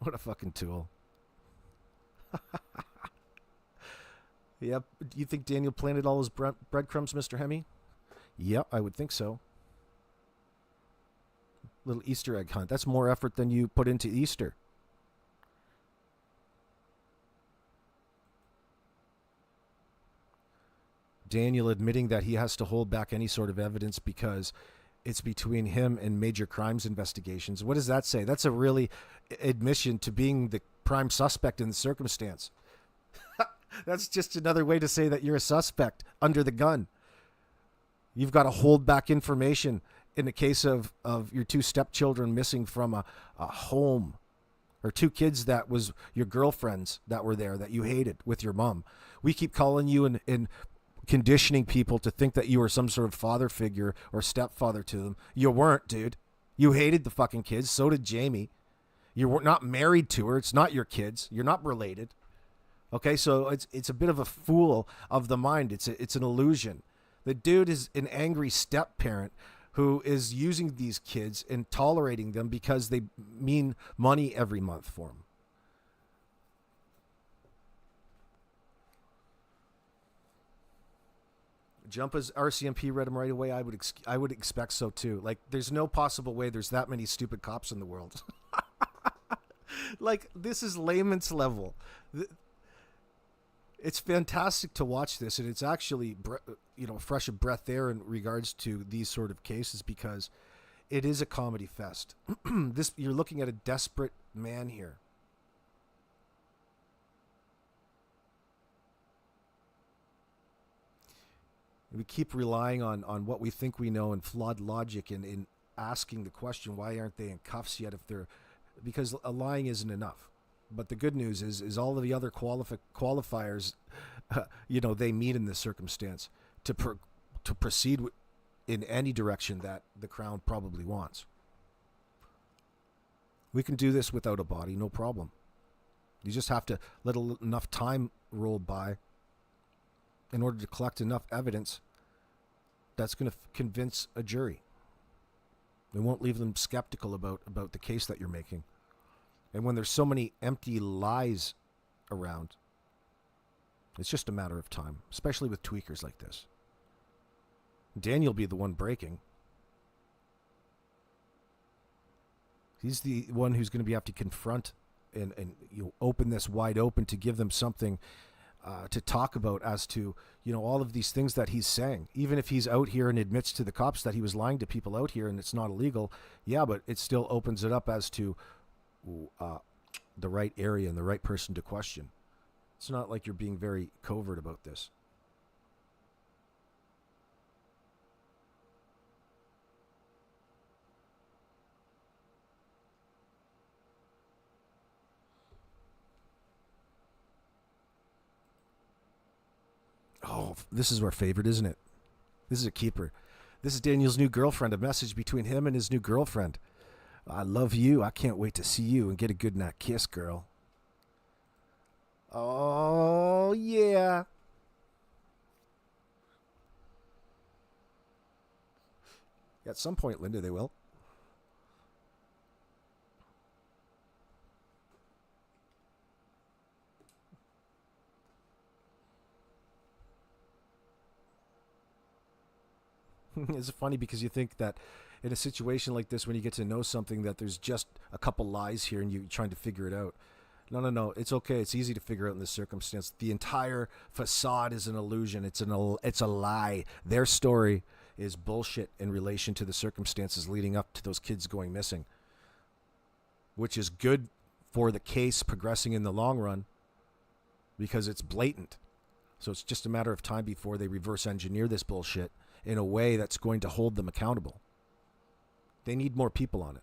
What a fucking tool. Yep. Do you think Daniel planted all his breadcrumbs, Mr. Hemi? Yep, I would think so. Little Easter egg hunt. That's more effort than you put into Easter. Daniel admitting that he has to hold back any sort of evidence because it's between him and major crimes investigations. What does that say? That's a really admission to being the prime suspect in the circumstance. That's just another way to say that you're a suspect under the gun. You've got to hold back information in the case of your two stepchildren missing from a home, or two kids that was your girlfriends that were there that you hated with your mom. We keep calling you and conditioning people to think that you were some sort of father figure or stepfather to them. You weren't, dude. You hated the fucking kids. So did Jamie. You were not married to her. It's not your kids. You're not related. Okay, so it's a bit of a fool of the mind. It's an illusion. The dude is an angry step parent who is using these kids and tolerating them because they mean money every month for him. Jumpa's RCMP read him right away. I would expect so too. Like, there's no possible way there's that many stupid cops in the world. Like, this is layman's level. It's fantastic to watch this, and it's actually fresh of breath there in regards to these sort of cases, because it is a comedy fest. You're looking at a desperate man here. We keep relying on what we think we know and flawed logic in asking the question, why aren't they in cuffs yet? Because a lying isn't enough. But the good news is all of the other qualifiers, they meet in this circumstance to proceed in any direction that the Crown probably wants. We can do this without a body, no problem. You just have to let enough time roll by in order to collect enough evidence that's going to convince a jury. It won't leave them skeptical about the case that you're making. And when there's so many empty lies around, it's just a matter of time, especially with tweakers like this. Daniel will be the one breaking. He's the one who's going to have to confront and open this wide open to give them something to talk about as to, all of these things that he's saying. Even if he's out here and admits to the cops that he was lying to people out here and it's not illegal, yeah, but it still opens it up as to the right area and the right person to question. It's not like you're being very covert about this. Oh, this is our favorite, isn't it? This is a keeper. This is Daniel's new girlfriend, a message between him and his new girlfriend. I love you. I can't wait to see you and get a good night kiss, girl. Oh, yeah. At some point, Linda, they will. It's funny because you think that in a situation like this, when you get to know something, that there's just a couple lies here and you're trying to figure it out. No. It's okay. It's easy to figure out in this circumstance. The entire facade is an illusion. It's a lie. Their story is bullshit in relation to the circumstances leading up to those kids going missing, which is good for the case progressing in the long run because it's blatant. So it's just a matter of time before they reverse engineer this bullshit in a way that's going to hold them accountable. They need more people on it.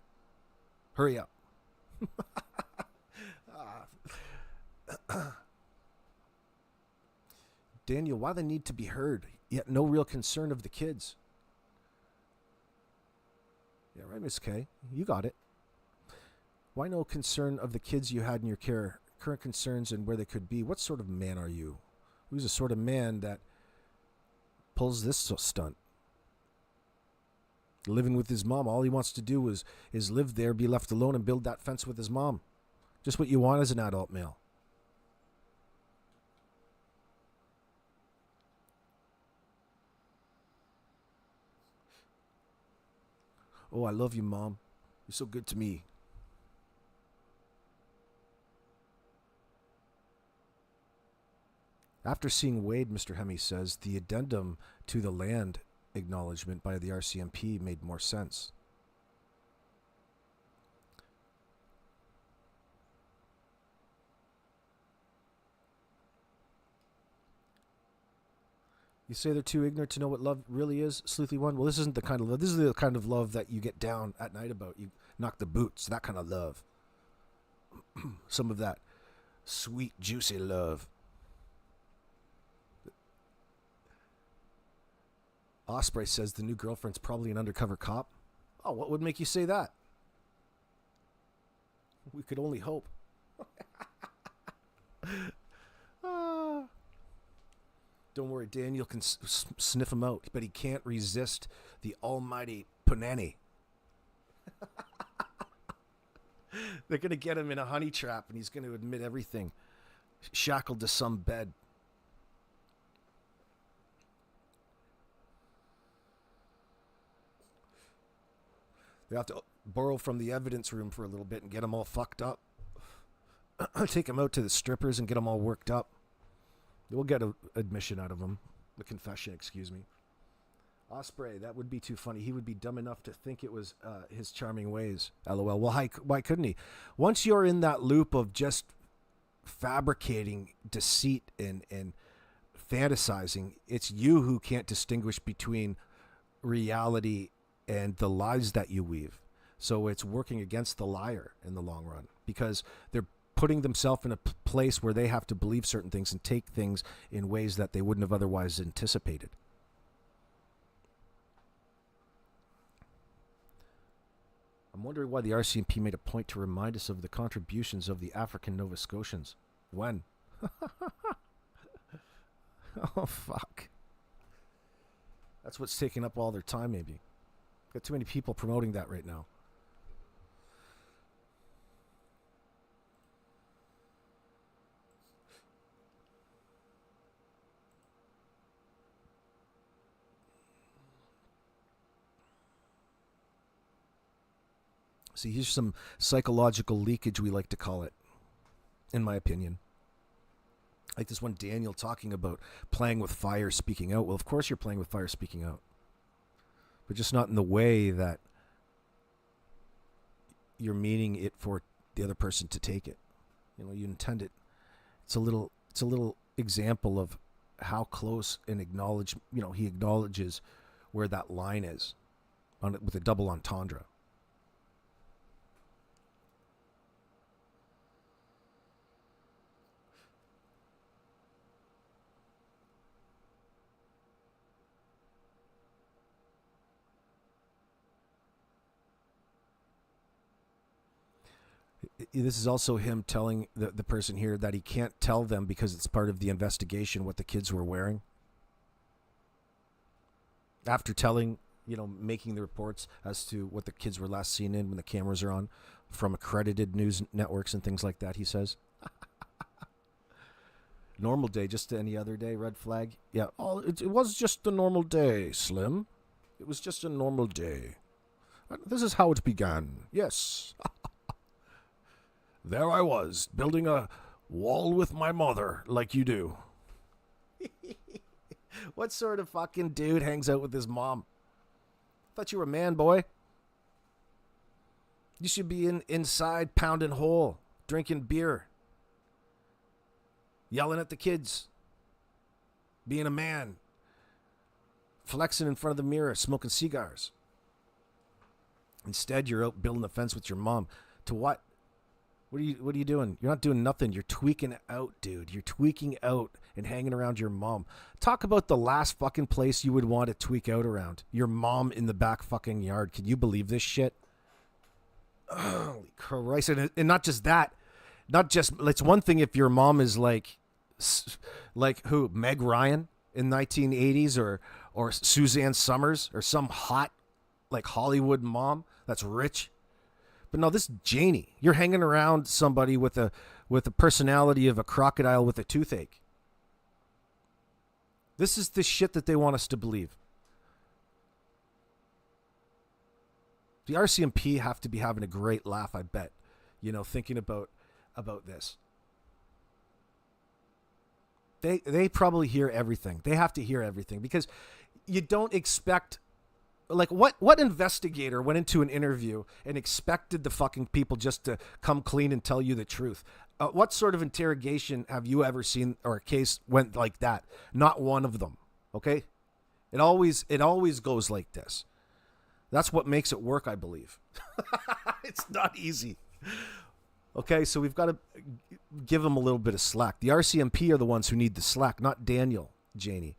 Hurry up. Daniel, why the need to be heard, yet no real concern of the kids? Yeah, right, Miss K. You got it. Why no concern of the kids you had in your care, current concerns and where they could be? What sort of man are you? Who's the sort of man that pulls this stunt? Living with his mom, all he wants to do is live there, be left alone, and build that fence with his mom. Just what you want as an adult male. Oh, I love you, Mom. You're so good to me. After seeing Wade, Mr. Hemme says, the addendum to the land acknowledgement by the RCMP made more sense. You say they're too ignorant to know what love really is, sleuthy one? Well, this isn't the kind of love. This is the kind of love that you get down at night about. You knock the boots, that kind of love. Some of that sweet, juicy love. Osprey says the new girlfriend's probably an undercover cop. Oh, what would make you say that? We could only hope. Don't worry, Daniel can sniff him out, but he can't resist the almighty punani. They're going to get him in a honey trap, and he's going to admit everything. Shackled to some bed. They have to borrow from the evidence room for a little bit and get them all fucked up. Take them out to the strippers and get them all worked up. We'll get an admission out of him. A confession, excuse me. Osprey, that would be too funny. He would be dumb enough to think it was his charming ways. LOL. Well, why couldn't he? Once you're in that loop of just fabricating deceit and fantasizing, it's you who can't distinguish between reality and the lies that you weave. So it's working against the liar in the long run because they're putting themselves in a place where they have to believe certain things and take things in ways that they wouldn't have otherwise anticipated. I'm wondering why the RCMP made a point to remind us of the contributions of the African Nova Scotians. When? Oh, fuck. That's what's taking up all their time, maybe. Got too many people promoting that right now. See, here's some psychological leakage, we like to call it, in my opinion. Like this one Daniel talking about playing with fire, speaking out. Well, of course you're playing with fire, speaking out. But just not in the way that you're meaning it for the other person to take it. You know, you intend it. It's a little example of how close and he acknowledges where that line is on it with a double entendre. This is also him telling the person here that he can't tell them because it's part of the investigation what the kids were wearing. After telling, making the reports as to what the kids were last seen in when the cameras are on from accredited news networks and things like that, he says. Normal day, just any other day, red flag. Yeah, it was just a normal day, Slim. It was just a normal day. This is how it began. Yes. There I was, building a wall with my mother, like you do. What sort of fucking dude hangs out with his mom? Thought you were a man, boy. You should be inside pounding hole, drinking beer, yelling at the kids, being a man, flexing in front of the mirror, smoking cigars. Instead, you're out building a fence with your mom. To what? What are you doing? You're not doing nothing. You're tweaking out, dude. You're tweaking out and hanging around your mom. Talk about the last fucking place you would want to tweak out around. Your mom in the back fucking yard. Can you believe this shit? Holy Christ. And not just that. It's one thing if your mom is like who? Meg Ryan in 1980s or Suzanne Summers or some hot like Hollywood mom that's rich. But no, this Janie, you're hanging around somebody with a personality of a crocodile with a toothache. This is the shit that they want us to believe. The RCMP have to be having a great laugh, I bet, thinking about this. They probably hear everything. They have to hear everything because you don't expect. Like, what investigator went into an interview and expected the fucking people just to come clean and tell you the truth? What sort of interrogation have you ever seen or a case went like that? Not one of them. Okay? It always goes like this. That's what makes it work, I believe. It's not easy. Okay, so we've got to give them a little bit of slack. The RCMP are the ones who need the slack, not Daniel, Janie.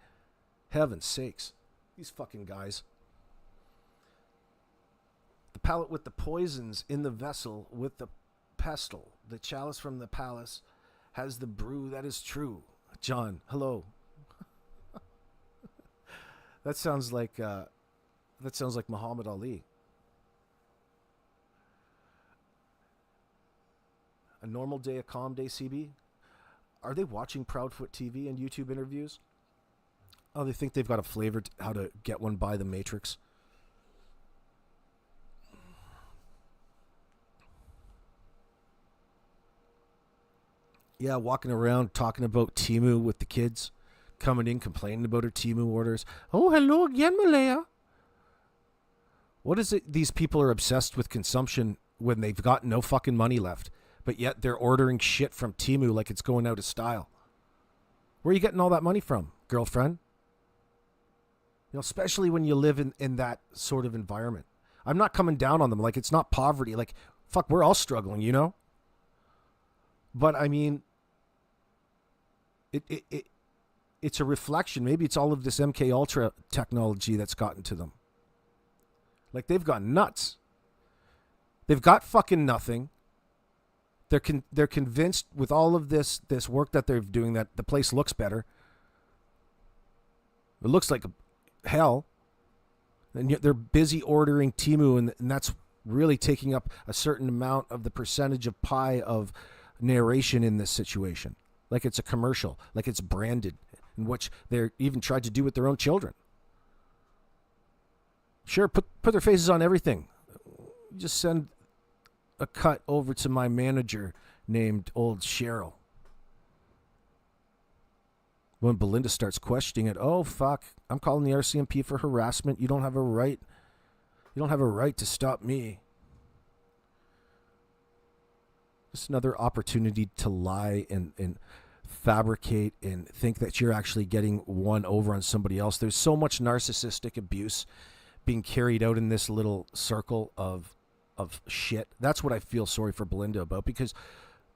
Heaven's sakes. These fucking guys. The pallet with the poisons in the vessel with the pestle. The chalice from the palace has the brew that is true. John, hello. That sounds like Muhammad Ali. A normal day, a calm day, CB? Are they watching Proudfoot TV and YouTube interviews? Oh, they think they've got a flavor to how to get one by the Matrix. Yeah, walking around talking about Timu with the kids. Coming in, complaining about her Timu orders. Oh, hello again, Malaya. What is it these people are obsessed with consumption when they've got no fucking money left? But yet they're ordering shit from Timu like it's going out of style. Where are you getting all that money from, girlfriend? You know, especially when you live in that sort of environment. I'm not coming down on them. Like, it's not poverty. Like, fuck, we're all struggling, you know? But, I mean, it's a reflection. Maybe it's all of this MK Ultra technology that's gotten to them. Like, they've gone nuts. They've got fucking nothing. They're convinced with all of this work that they're doing that the place looks better. It looks like hell. And yet they're busy ordering Timu, and that's really taking up a certain amount of the percentage of pie of narration in this situation. Like it's a commercial, like it's branded, in which they're even tried to do with their own children. Sure, put their faces on everything. Just send a cut over to my manager named Old Cheryl. When Belinda starts questioning it, oh fuck, I'm calling the RCMP for harassment. You don't have a right. You don't have a right to stop me. Just another opportunity to lie and fabricate and think that you're actually getting one over on somebody else. There's so much narcissistic abuse being carried out in this little circle of shit. That's what I feel sorry for Belinda about, because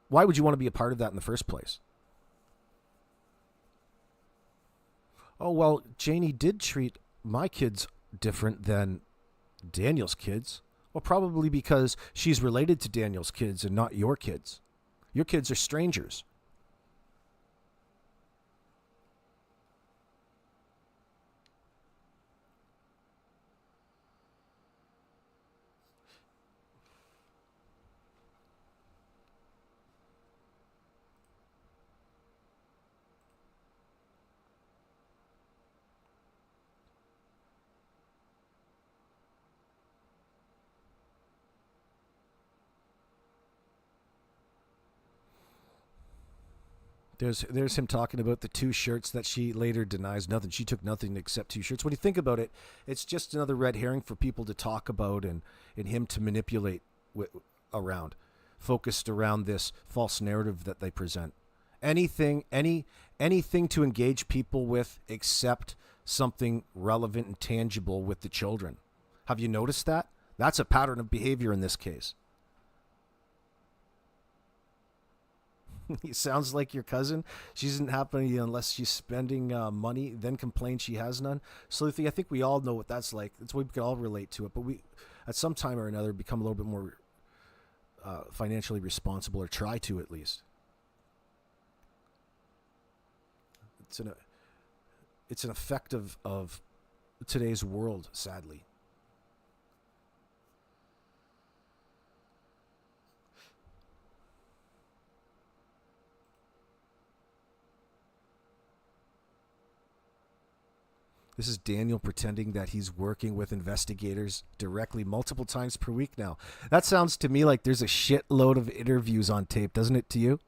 why would you want to be a part of that in the first place? Oh, well, Janie did treat my kids different than Daniel's kids. Well, probably because she's related to Daniel's kids and not your kids. Your kids are strangers. There's him talking about the 2 shirts that she later denies nothing. She took nothing except 2 shirts. When you think about it, it's just another red herring for people to talk about and him to manipulate around, focused around this false narrative that they present. Anything to engage people with except something relevant and tangible with the children. Have you noticed that? That's a pattern of behavior in this case. He sounds like your cousin. She isn't happy unless she's spending money, then complains she has none. Sleuthy, I think we all know what that's like. That's why we can all relate to it. But we, at some time or another, become a little bit more financially responsible, or try to at least. It's an effect of today's world, sadly. This is Daniel pretending that he's working with investigators directly multiple times per week now. That sounds to me like there's a shitload of interviews on tape, doesn't it to you?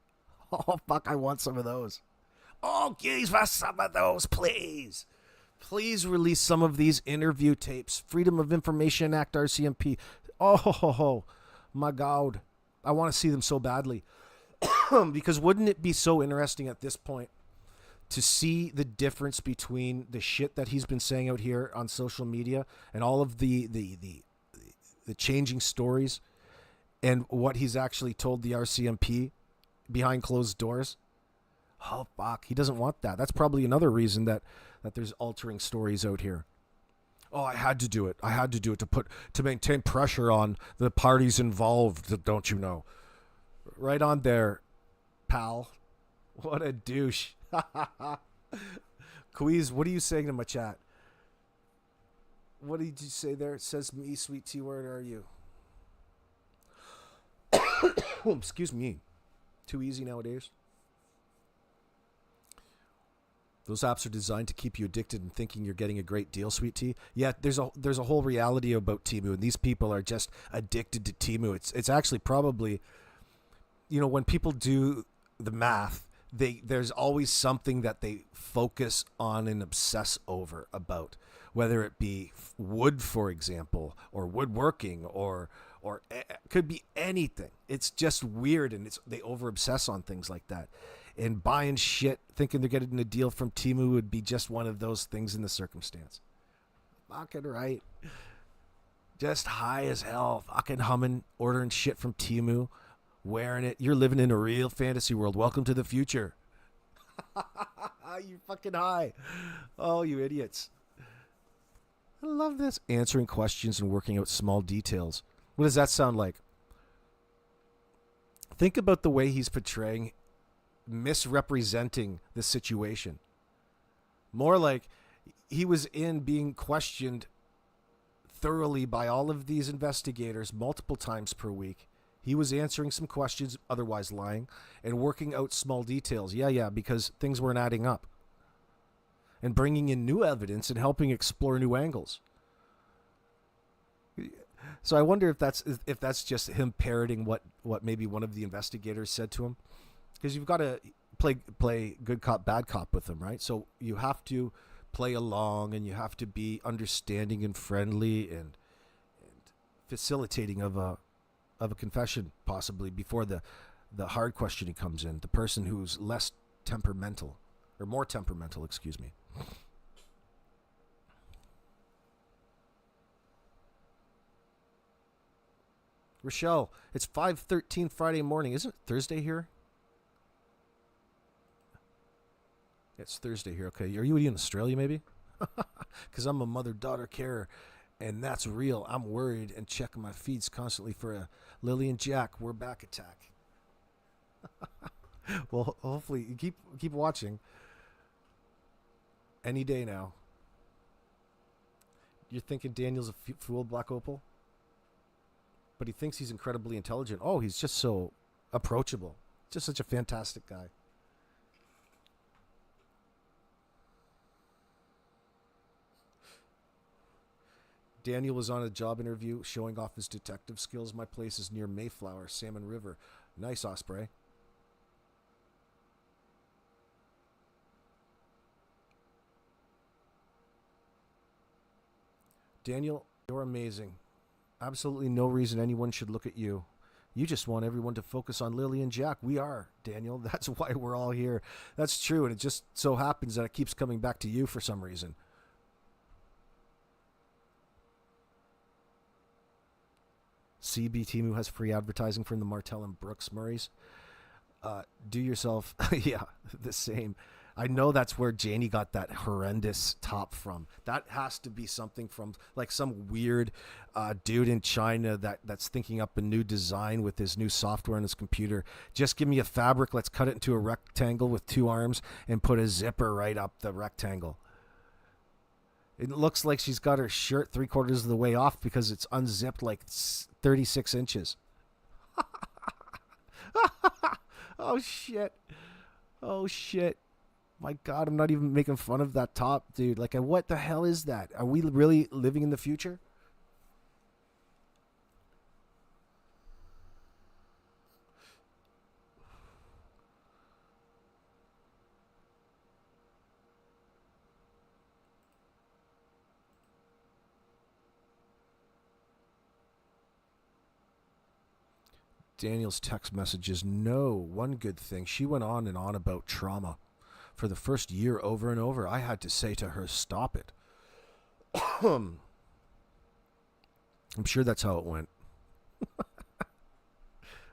Oh, fuck, I want some of those. Oh, give us some of those, please. Please release some of these interview tapes. Freedom of Information Act, RCMP. Oh, my God. I want to see them so badly. Because wouldn't it be so interesting at this point to see the difference between the shit that he's been saying out here on social media and all of the changing stories and what he's actually told the RCMP behind closed doors. Oh fuck, he doesn't want that. That's probably another reason that there's altering stories out here. Oh, I had to do it. I had to do it to maintain pressure on the parties involved, don't you know? Right on there, pal. What a douche. Queez, what are you saying to my chat? What did you say there? It says me, sweet T, where are you? Oh, excuse me. Too easy nowadays. Those apps are designed to keep you addicted and thinking you're getting a great deal, sweet tea. Yeah, there's a whole reality about Temu, and these people are just addicted to Temu. It's actually probably, when people do the math, there's always something that they focus on and obsess over about, whether it be wood, for example, or woodworking, or could be anything. It's just weird, and they over obsess on things like that. And buying shit, thinking they're getting a deal from Temu would be just one of those things in the circumstance. Fucking right. Just high as hell, fucking humming, ordering shit from Temu, wearing it. You're living in a real fantasy world. Welcome to the future. You're fucking high. Oh, you idiots. I love this. Answering questions and working out small details. What does that sound like? Think about the way he's portraying, misrepresenting the situation. More like he was being questioned thoroughly by all of these investigators multiple times per week. He was answering some questions, otherwise lying, and working out small details. Yeah, because things weren't adding up. And bringing in new evidence and helping explore new angles. So I wonder if that's just him parroting what maybe one of the investigators said to him. Because you've got to play good cop, bad cop with them, right? So you have to play along, and you have to be understanding and friendly and facilitating of a confession, possibly, before the hard questioning comes in. The person who's less temperamental, or more temperamental, excuse me. Rochelle, it's 5:13 Friday morning. Isn't it Thursday here? It's Thursday here. Okay, are you in Australia maybe? Because I'm a mother-daughter carer, and that's real. I'm worried and checking my feeds constantly for a Lily and Jack, we're back attack. Well, hopefully you keep watching. Any day now. You're thinking Daniel's a fool, Black Opal? But he thinks he's incredibly intelligent. Oh, he's just so approachable. Just such a fantastic guy. Daniel was on a job interview showing off his detective skills. My place is near Mayflower, Salmon River. Nice, Osprey. Daniel, you're amazing. Absolutely no reason anyone should look at you. You just want everyone to focus on Lily and Jack. We are, Daniel. That's why we're all here. That's true, and it just so happens that it keeps coming back to you for some reason. CB Timu has free advertising from the Martell and Brooks Murrays. Do yourself, yeah, the same. I know that's where Janie got that horrendous top from. That has to be something from like some weird dude in China that's thinking up a new design with his new software on his computer. Just give me a fabric, let's cut it into a rectangle with two arms and put a zipper right up the rectangle. It looks like she's got her shirt 3/4 of the way off because it's unzipped like 36 inches. Oh, shit. Oh, shit. My God, I'm not even making fun of that top, dude. Like, what the hell is that? Are we really living in the future? Daniel's text messages. No, one good thing. She went on and on about trauma. For the first year, over and over, I had to say to her, stop it. I'm sure that's how it went.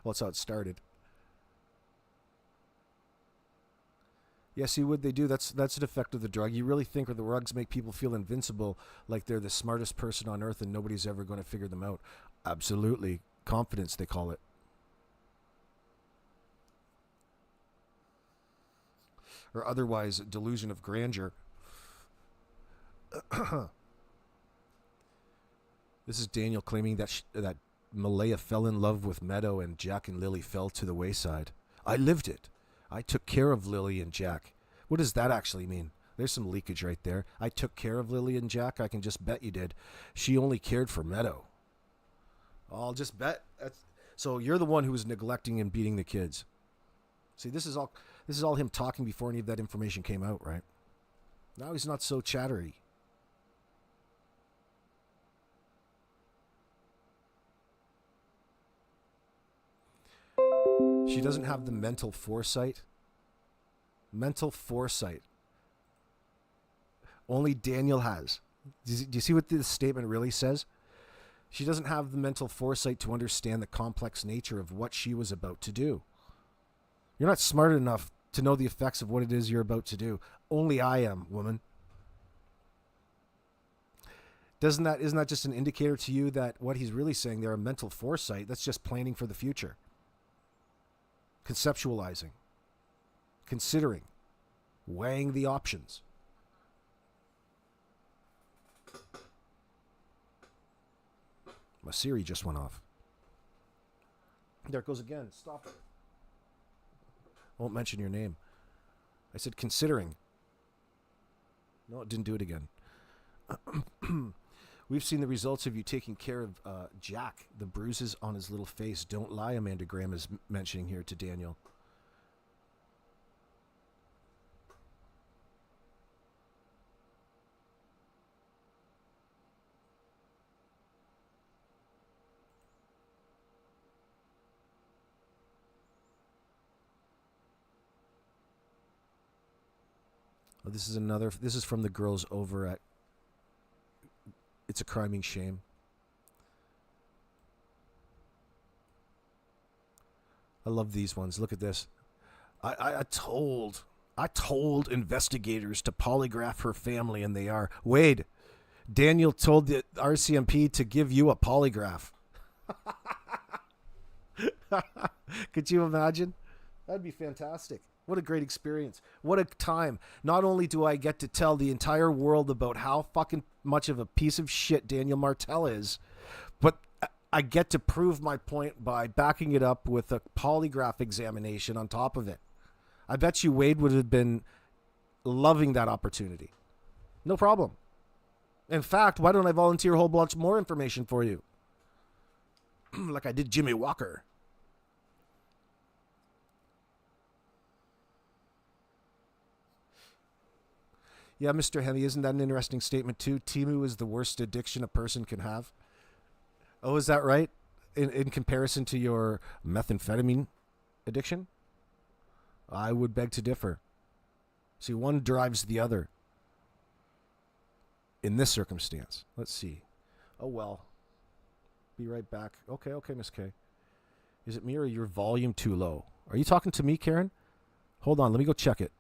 Well, that's how it started. Yes, see what they do. That's an effect of the drug. You really think the drugs make people feel invincible, like they're the smartest person on earth and nobody's ever going to figure them out. Absolutely. Confidence, they call it. Or otherwise, delusion of grandeur. This is Daniel claiming that that Malaya fell in love with Meadow and Jack and Lily fell to the wayside. I lived it. I took care of Lily and Jack. What does that actually mean? There's some leakage right there. I took care of Lily and Jack. I can just bet you did. She only cared for Meadow. I'll just bet. So you're the one who was neglecting and beating the kids. See, this is all him talking before any of that information came out, right? Now he's not so chattery. She doesn't have the mental foresight. Mental foresight. Only Daniel has. Do you see what this statement really says? She doesn't have the mental foresight to understand the complex nature of what she was about to do. You're not smart enough to know the effects of what it is you're about to do. Only I am, woman. Isn't that just an indicator to you that what he's really saying there, a mental foresight, that's just planning for the future? Conceptualizing, considering, weighing the options. My Siri just went off. There it goes again. Stop it. Won't mention your name. I said considering. No, it didn't do it again. We've seen the results of you taking care of Jack. The bruises on his little face don't lie, Amanda Graham is mentioning here to Daniel. Oh, this is from the girls over at It's a Criming Shame. I love these ones. Look at this. I told investigators to polygraph her family, and they are. Wade, Daniel told the RCMP to give you a polygraph. Could you imagine? That'd be fantastic. What a great experience. What a time. Not only do I get to tell the entire world about how fucking much of a piece of shit Daniel Martel is, but I get to prove my point by backing it up with a polygraph examination on top of it. I bet you Wade would have been loving that opportunity. No problem. In fact, why don't I volunteer a whole bunch more information for you? Like I did Jimmy Walker. Yeah, Mr. Hemi, isn't that an interesting statement too? Timu is the worst addiction a person can have. Oh, is that right? In comparison to your methamphetamine addiction? I would beg to differ. See, one drives the other. In this circumstance. Let's see. Oh, well. Be right back. Okay, Miss K. Is it me or your volume too low? Are you talking to me, Karen? Hold on, let me go check it.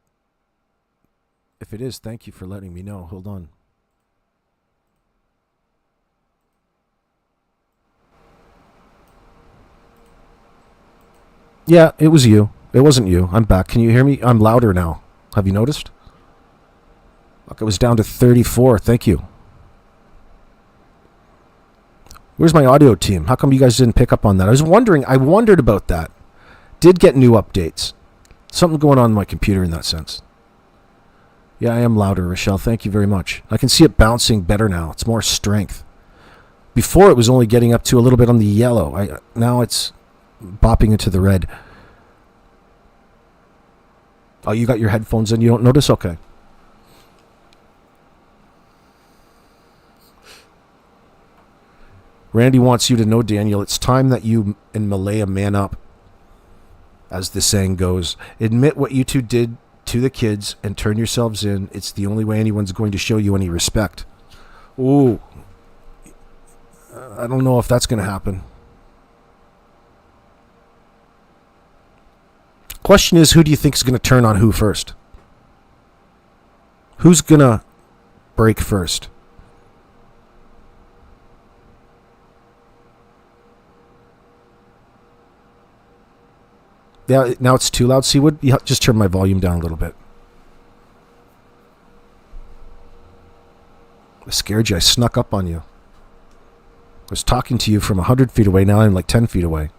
If it is, thank you for letting me know. Hold on. Yeah, it was you. It wasn't you. I'm back. Can you hear me? I'm louder now. Have you noticed? Look, it was down to 34. Thank you. Where's my audio team? How come you guys didn't pick up on that? I wondered about that. Did get new updates. Something going on in my computer in that sense. Yeah, I am louder, Rochelle. Thank you very much. I can see it bouncing better now. It's more strength. Before it was only getting up to a little bit on the yellow. Now it's bopping into the red. Oh, you got your headphones in? You don't notice? Okay. Randy wants you to know, Daniel, it's time that you and Malaya man up, as the saying goes. Admit what you two did to the kids and turn yourselves in. It's the only way anyone's going to show you any respect. Ooh. I don't know if that's going to happen. Question is, who do you think is going to turn on who first? Who's going to break first? Yeah, now it's too loud. See, would you just turn my volume down a little bit? I scared you. I snuck up on you. I was talking to you from 100 feet away. Now I'm like 10 feet away.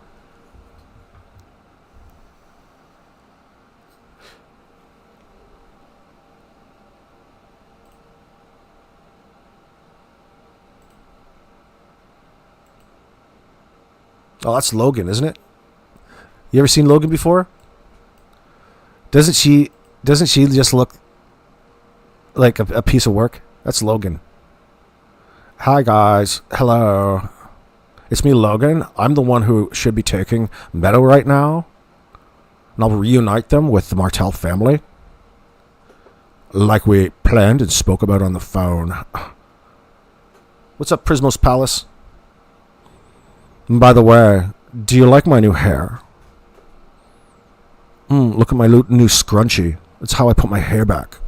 Oh, that's Logan, isn't it? You ever seen Logan before? Doesn't she just look like a piece of work? That's Logan. Hi guys. Hello. It's me, Logan. I'm the one who should be taking Meadow right now. And I'll reunite them with the Martell family. Like we planned and spoke about on the phone. What's up, Prismos Palace? And by the way, do you like my new hair? Look at my new scrunchie. That's how I put my hair back.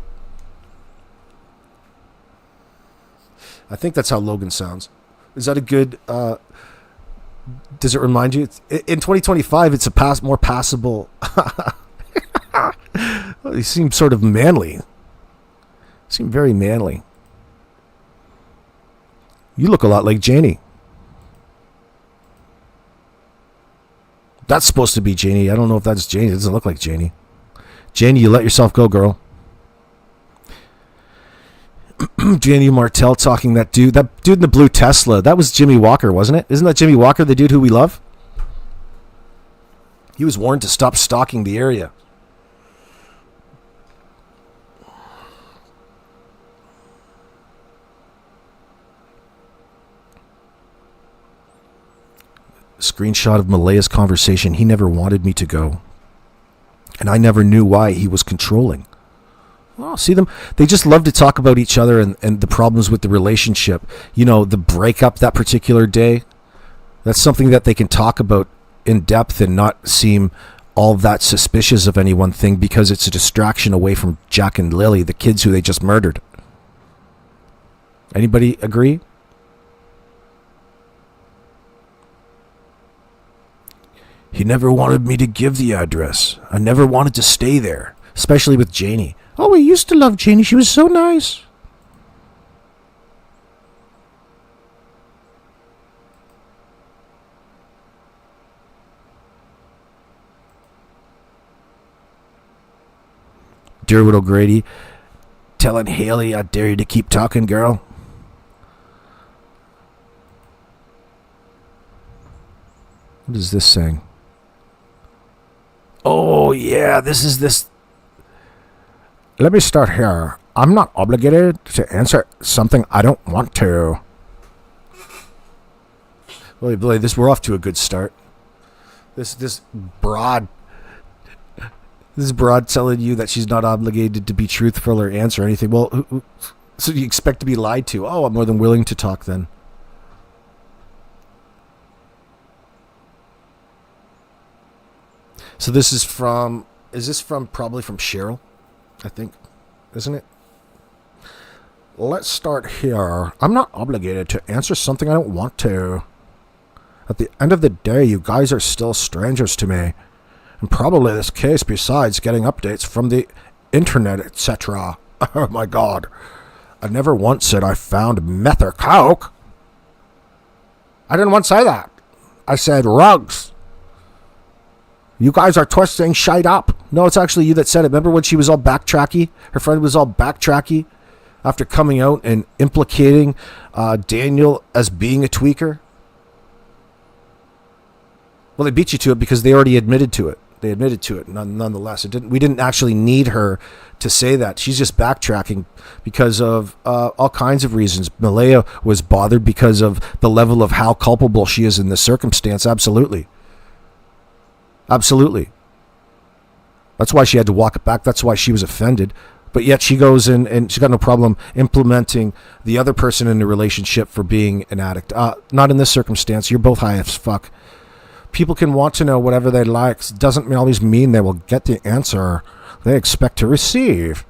I think that's how Logan sounds. Is that a good... does it remind you? In 2025, it's a more passable... He seems sort of manly. Seem very manly. You look a lot like Janie. That's supposed to be Janie. I don't know if that's Janie. It doesn't look like Janie. Janie, you let yourself go, girl. Janie Martell talking that dude in the blue Tesla. That was Jimmy Walker, wasn't it? Isn't that Jimmy Walker, the dude who we love? He was warned to stop stalking the area. Screenshot of Malaya's conversation. He never wanted me to go. And I never knew why he was controlling. Oh, see them? They just love to talk about each other and the problems with the relationship. You know, the breakup that particular day. That's something that they can talk about in depth and not seem all that suspicious of any one thing because it's a distraction away from Jack and Lily, the kids who they just murdered. Anybody agree? He never wanted me to give the address. I never wanted to stay there, especially with Janie. Oh, we used to love Janie. She was so nice. Derwood O'Grady telling Haley, I dare you to keep talking, girl. What is this saying? Oh, yeah, this is this. Let me start here. I'm not obligated to answer something I don't want to. Well, we're off to a good start. This broad telling you that she's not obligated to be truthful or answer anything. Well, so you expect to be lied to? Oh, I'm more than willing to talk then. So this is from... Is this probably from Cheryl? I think. Isn't it? Let's start here. I'm not obligated to answer something I don't want to. At the end of the day, you guys are still strangers to me. And probably this case besides getting updates from the internet, etc. Oh my god. I never once said I found meth or coke. I didn't once say that. I said rugs. You guys are twisting shite up. No, it's actually you that said it. Remember when she was all backtracky? Her friend was all backtracky after coming out and implicating Daniel as being a tweaker? Well, they beat you to it because they already admitted to it. They admitted to it nonetheless. We didn't actually need her to say that. She's just backtracking because of all kinds of reasons. Malaya was bothered because of the level of how culpable she is in this circumstance. Absolutely. Absolutely. That's why she had to walk it back. That's why she was offended. But yet she goes in and she's got no problem implementing the other person in the relationship for being an addict. Not in this circumstance. You're both high as fuck. People can want to know whatever they like. It doesn't always mean they will get the answer they expect to receive.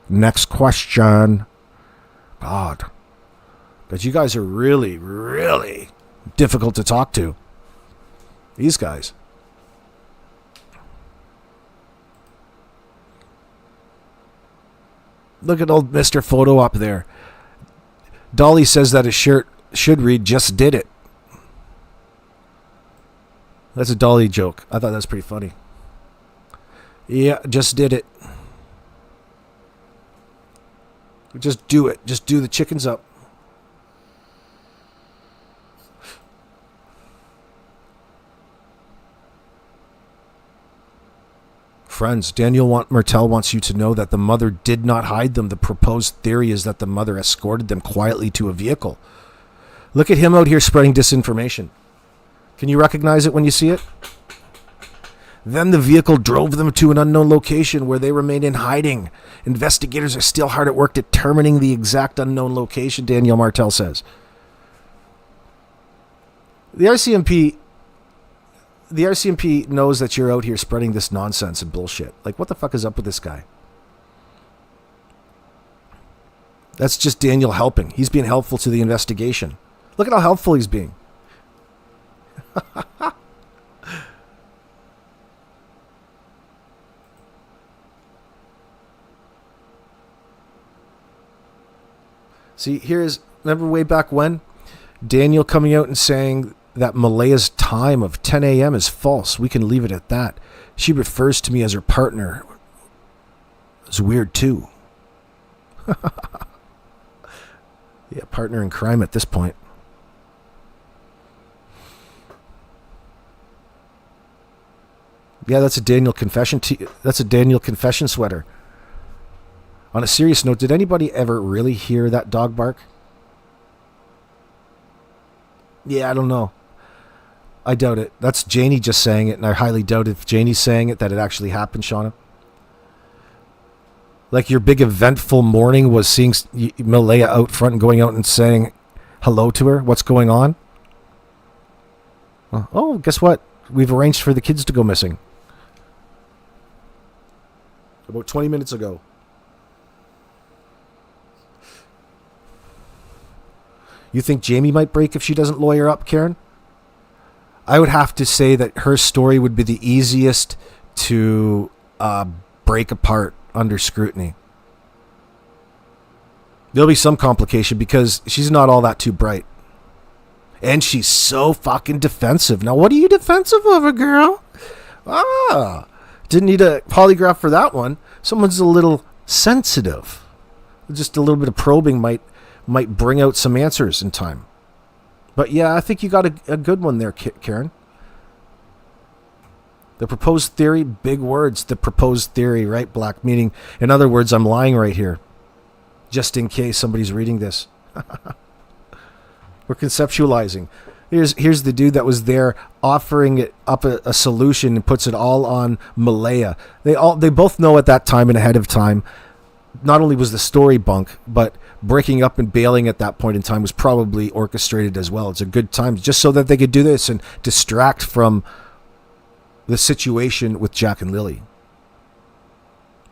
Next question. God. But you guys are really, really difficult to talk to. These guys. Look at old Mr. Photo up there. Dolly says that his shirt should read, "Just did it." That's a Dolly joke. I thought that was pretty funny. Yeah, just did it. Just do it. Just do the chickens up. Friends, Daniel Martel wants you to know that the mother did not hide them. The proposed theory is that the mother escorted them quietly to a vehicle. Look at him out here spreading disinformation. Can you recognize it when you see it? Then the vehicle drove them to an unknown location where they remained in hiding. Investigators are still hard at work determining the exact unknown location, Daniel Martel says. The RCMP knows that you're out here spreading this nonsense and bullshit. Like, what the fuck is up with this guy? That's just Daniel helping. He's being helpful to the investigation. Look at how helpful he's being. See, remember way back when? Daniel coming out and saying that Malaya's time of 10 a.m. is false. We can leave it at that. She refers to me as her partner. It's weird, too. Yeah, partner in crime at this point. Yeah, that's a Daniel confession. That's a Daniel confession sweater. On a serious note, did anybody ever really hear that dog bark? Yeah, I don't know. I doubt it. That's Janie just saying it, and I highly doubt if Janie's saying it that it actually happened, Shauna. Like your big eventful morning was seeing Malaya out front and going out and saying hello to her. What's going on? Oh, guess what? We've arranged for the kids to go missing. About 20 minutes ago. You think Jamie might break if she doesn't lawyer up, Karen? I would have to say that her story would be the easiest to break apart under scrutiny. There'll be some complication because she's not all that too bright. And she's so fucking defensive. Now, what are you defensive over, girl? Didn't need a polygraph for that one. Someone's a little sensitive. Just a little bit of probing might bring out some answers in time. But yeah, I think you got a good one there, Karen. The proposed theory, big words. The proposed theory, right, Black? Meaning, in other words, I'm lying right here. Just in case somebody's reading this. We're conceptualizing. Here's the dude that was there offering it up a solution and puts it all on Malaya. They both know at that time and ahead of time. Not only was the story bunk, but breaking up and bailing at that point in time was probably orchestrated as well. It's a good time just so that they could do this and distract from the situation with Jack and Lily.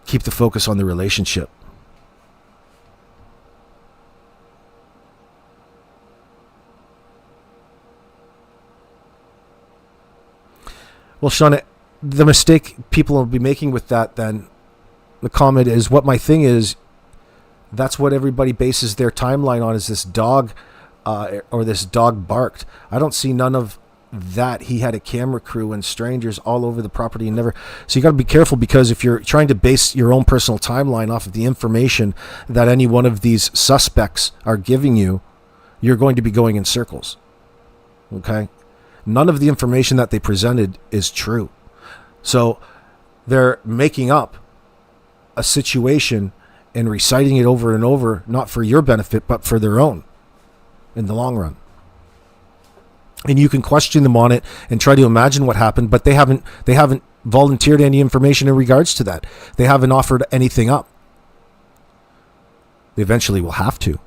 Keep the focus on the relationship. Well, Shauna, the mistake people will be making with that then, the comment is, what my thing is, that's what everybody bases their timeline on, is this dog or this dog barked. I don't see none of that. He had a camera crew and strangers all over the property and never. So you got to be careful, because if you're trying to base your own personal timeline off of the information that any one of these suspects are giving you, you're going to be going in circles. Okay? None of the information that they presented is true. So they're making up a situation and reciting it over and over, not for your benefit, but for their own in the long run. And you can question them on it and try to imagine what happened, but they haven't volunteered any information in regards to that. They haven't offered anything up. They eventually will have to.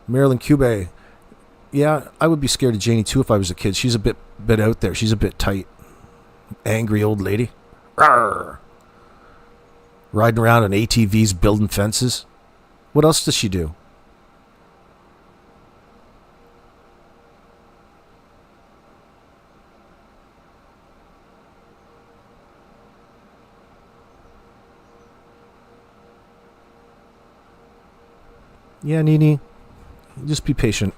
Marilyn Cube. Yeah, I would be scared of Janie too if I was a kid. She's a bit out there. She's a bit tight. Angry old lady. Rawr. Riding around on ATVs, building fences. What else does she do? Yeah, Nini. Just be patient.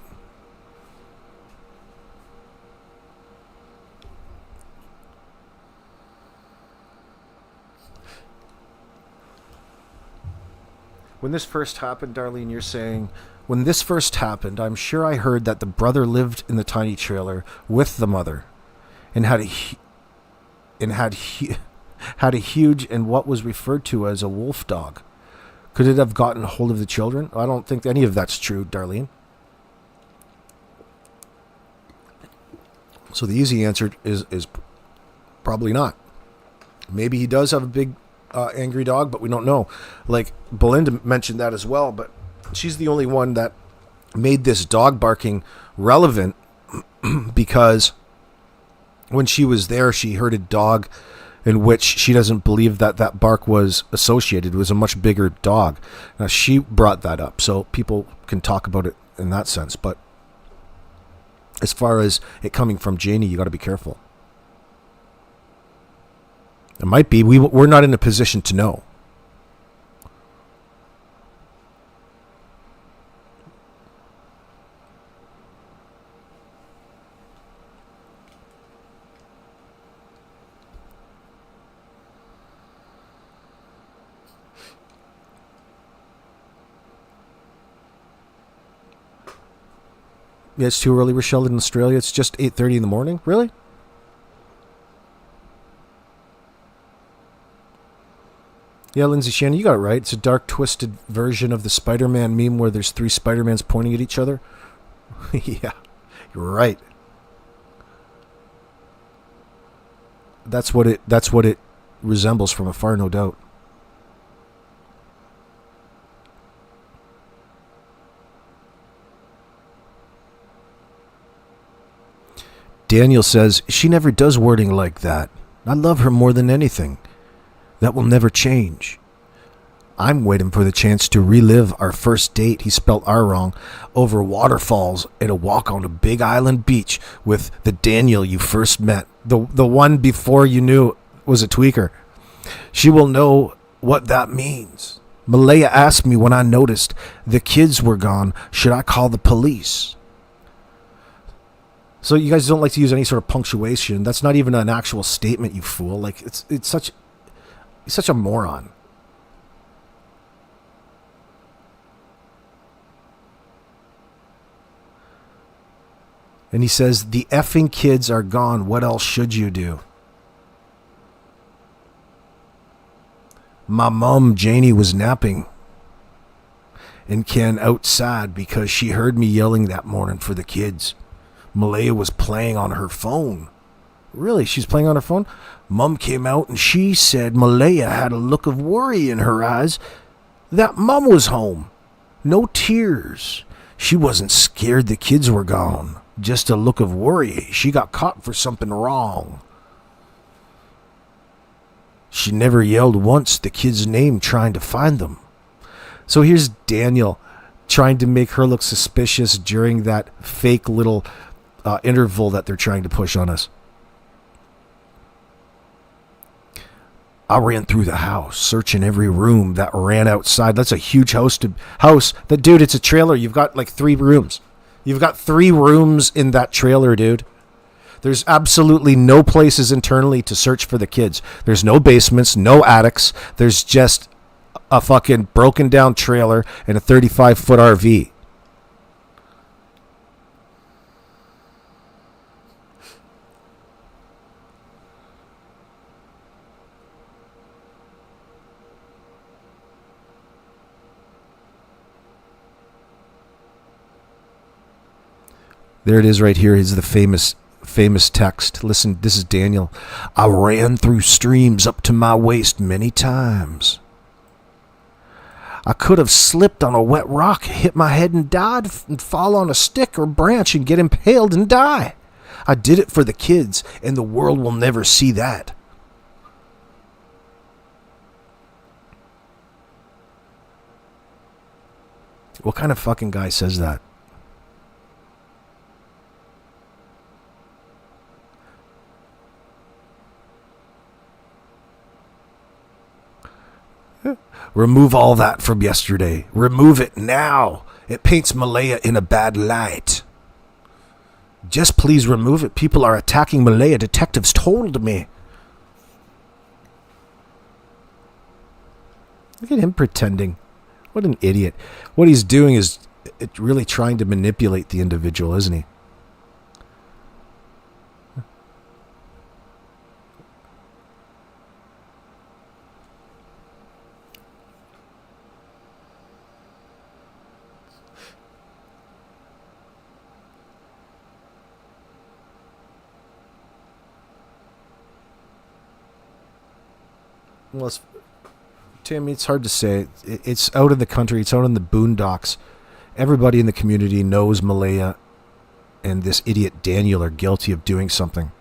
When this first happened, Darlene, you're saying, when this first happened, I'm sure I heard that the brother lived in the tiny trailer with the mother and had a huge and what was referred to as a wolf dog. Could it have gotten hold of the children? I don't think any of that's true, Darlene. So the easy answer is probably not. Maybe he does have a big angry dog, but we don't know. Like Belinda mentioned that as well, but she's the only one that made this dog barking relevant because when she was there, she heard a dog in which she doesn't believe that bark was associated. It was a much bigger dog. Now, she brought that up, so people can talk about it in that sense. But as far as it coming from Janie, you got to be careful. It might be. We're not in a position to know. Yeah, it's too early, Rochelle, in Australia. It's just 8:30 in the morning. Really? Yeah, Lindsay Shannon, you got it right. It's a dark, twisted version of the Spider-Man meme where there's 3 Spider-Mans pointing at each other. Yeah, you're right. That's what it resembles from afar, no doubt. Daniel says, she never does wording like that. I love her more than anything. That will never change. I'm waiting for the chance to relive our first date, he spelled R wrong, over waterfalls and a walk on a big island beach with the Daniel you first met. The one before you knew was a tweaker. She will know what that means. Malaya asked me when I noticed the kids were gone, should I call the police? So you guys don't like to use any sort of punctuation. That's not even an actual statement, you fool. Like it's such a moron. And he says, the effing kids are gone. What else should you do? My mom, Janie, was napping and Ken outside because she heard me yelling that morning for the kids. Malaya was playing on her phone. Really? She's playing on her phone? Mom came out and she said Malaya had a look of worry in her eyes. That Mom was home. No tears. She wasn't scared the kids were gone. Just a look of worry. She got caught for something wrong. She never yelled once the kid's name trying to find them. So here's Daniel trying to make her look suspicious during that fake little interval that they're trying to push on us. I ran through the house, searching every room that ran outside. That's a huge house. That, dude, it's a trailer. You've got like 3 rooms. You've got 3 rooms in that trailer, dude. There's absolutely no places internally to search for the kids. There's no basements, no attics. There's just a fucking broken down trailer and a 35-foot RV. There it is right here. Is the famous text. Listen, this is Daniel. I ran through streams up to my waist many times. I could have slipped on a wet rock, hit my head and died, and fall on a stick or branch and get impaled and die. I did it for the kids, and the world will never see that. What kind of fucking guy says that? Remove all that from yesterday. Remove it now. It paints Malaya in a bad light. Just please remove it. People are attacking Malaya. Detectives told me. Look at him pretending. What an idiot. What he's doing is really trying to manipulate the individual, isn't he? Well, Tim, it's hard to say. It's out in the country. It's out in the boondocks. Everybody in the community knows Malaya and this idiot Daniel are guilty of doing something.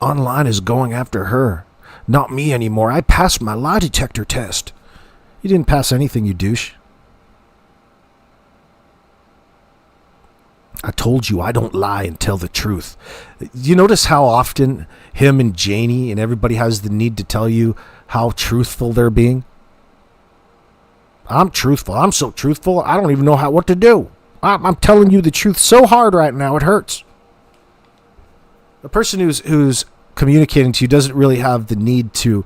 Online is going after her. Not me anymore. I passed my lie detector test. You didn't pass anything, you douche. I told you I don't lie and tell the truth. You notice how often him and Janie and everybody has the need to tell you how truthful they're being? I'm truthful. I'm so truthful, I don't even know what to do. I'm telling you the truth so hard right now, it hurts. The person who's communicating to you doesn't really have the need to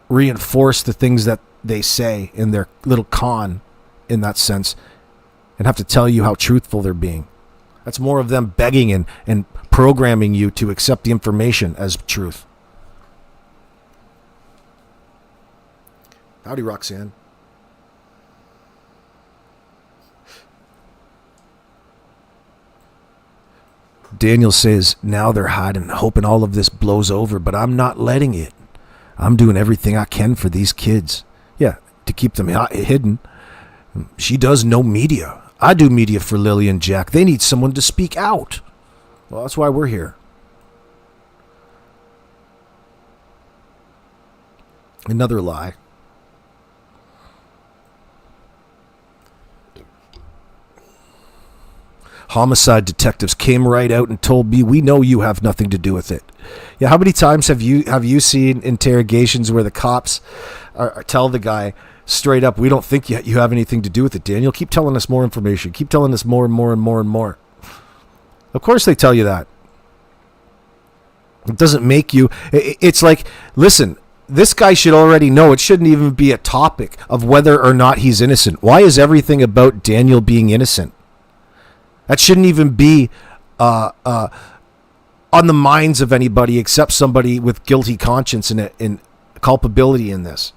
reinforce the things that they say in their little con, in that sense, and have to tell you how truthful they're being. That's more of them begging and programming you to accept the information as truth. Howdy, Roxanne. Daniel says, now they're hiding, hoping all of this blows over, but I'm not letting it. I'm doing everything I can for these kids. Yeah, to keep them hidden. She does no media. I do media for Lily and Jack. They need someone to speak out. Well, that's why we're here. Another lie. Homicide detectives came right out and told me, we know you have nothing to do with it. Yeah, how many times have you seen interrogations where the cops tell the guy straight up, we don't think you have anything to do with it, Daniel. Keep telling us more information. Keep telling us more and more and more and more. Of course they tell you that. It doesn't make you... It's like, listen, this guy should already know. It shouldn't even be a topic of whether or not he's innocent. Why is everything about Daniel being innocent? That shouldn't even be on the minds of anybody except somebody with guilty conscience and culpability in this.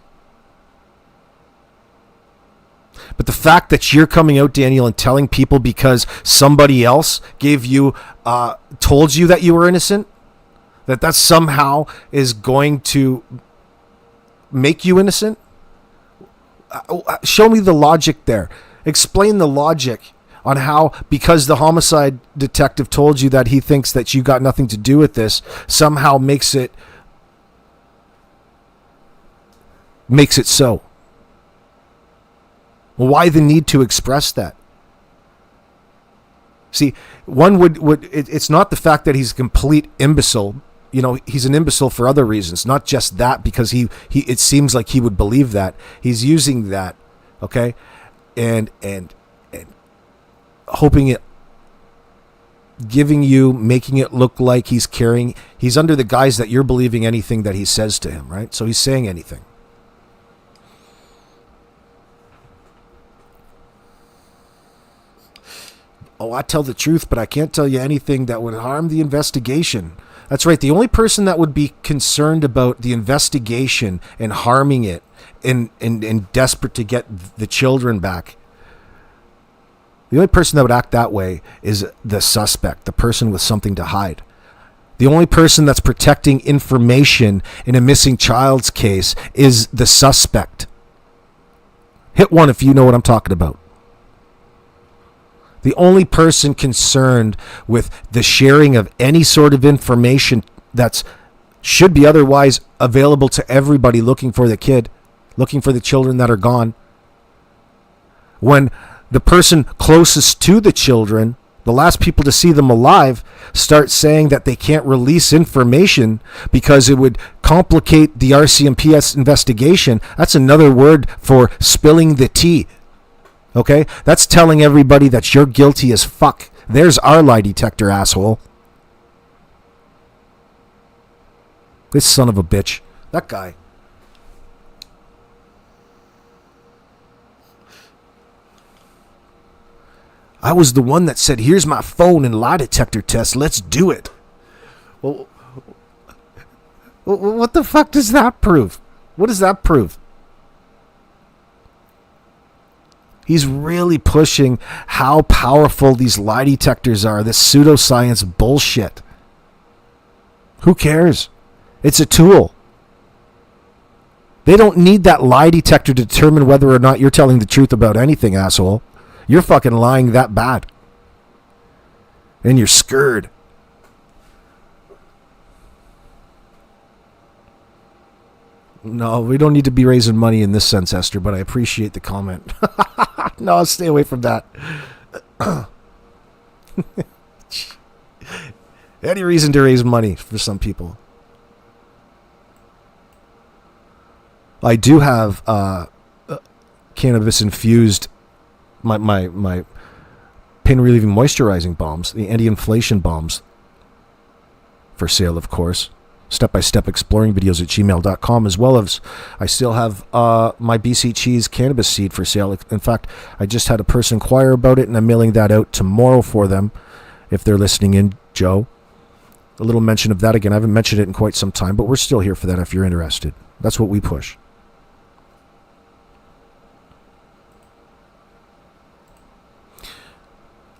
But the fact that you're coming out, Daniel, and telling people because somebody else gave you, told you that you were innocent, that somehow is going to make you innocent? Show me the logic there. Explain the logic on how, because the homicide detective told you that he thinks that you got nothing to do with this, somehow makes it so. Well, why the need to express that? See, one would it's not the fact that he's a complete imbecile. You know, he's an imbecile for other reasons, not just that, because he it seems like he would believe that. He's using that, okay? And hoping it, giving you, making it look like he's under the guise that you're believing anything that he says to him, right? So he's saying anything. Oh, I tell the truth, but I can't tell you anything that would harm the investigation. That's right. The only person that would be concerned about the investigation and harming it and desperate to get the children back, the only person that would act that way is the suspect, the person with something to hide. The only person that's protecting information in a missing child's case is the suspect. Hit one if you know what I'm talking about. The only person concerned with the sharing of any sort of information that should be otherwise available to everybody looking for the kid, looking for the children that are gone. When the person closest to the children, the last people to see them alive, start saying that they can't release information because it would complicate the RCMP's investigation, that's another word for spilling the tea. Okay? That's telling everybody that you're guilty as fuck. There's our lie detector, asshole. This son of a bitch. That guy. I was the one that said, here's my phone and lie detector test. Let's do it. Well, what the fuck does that prove? What does that prove? He's really pushing how powerful these lie detectors are, this pseudoscience bullshit. Who cares? It's a tool. They don't need that lie detector to determine whether or not you're telling the truth about anything, asshole. You're fucking lying that bad. And you're scared. No, we don't need to be raising money in this sense, Esther, but I appreciate the comment. No, I'll stay away from that. Any reason to raise money for some people. I do have cannabis-infused my pain relieving moisturizing balms, the anti-inflation balms, for sale, of course. Step-by-step exploring videos at gmail.com, as well as I still have my BC Cheese cannabis seed for sale. In fact, I just had a person inquire about it, and I'm mailing that out tomorrow for them, if they're listening in, Joe. A little mention of that again. I haven't mentioned it in quite some time, but we're still here for that if you're interested. That's what we push.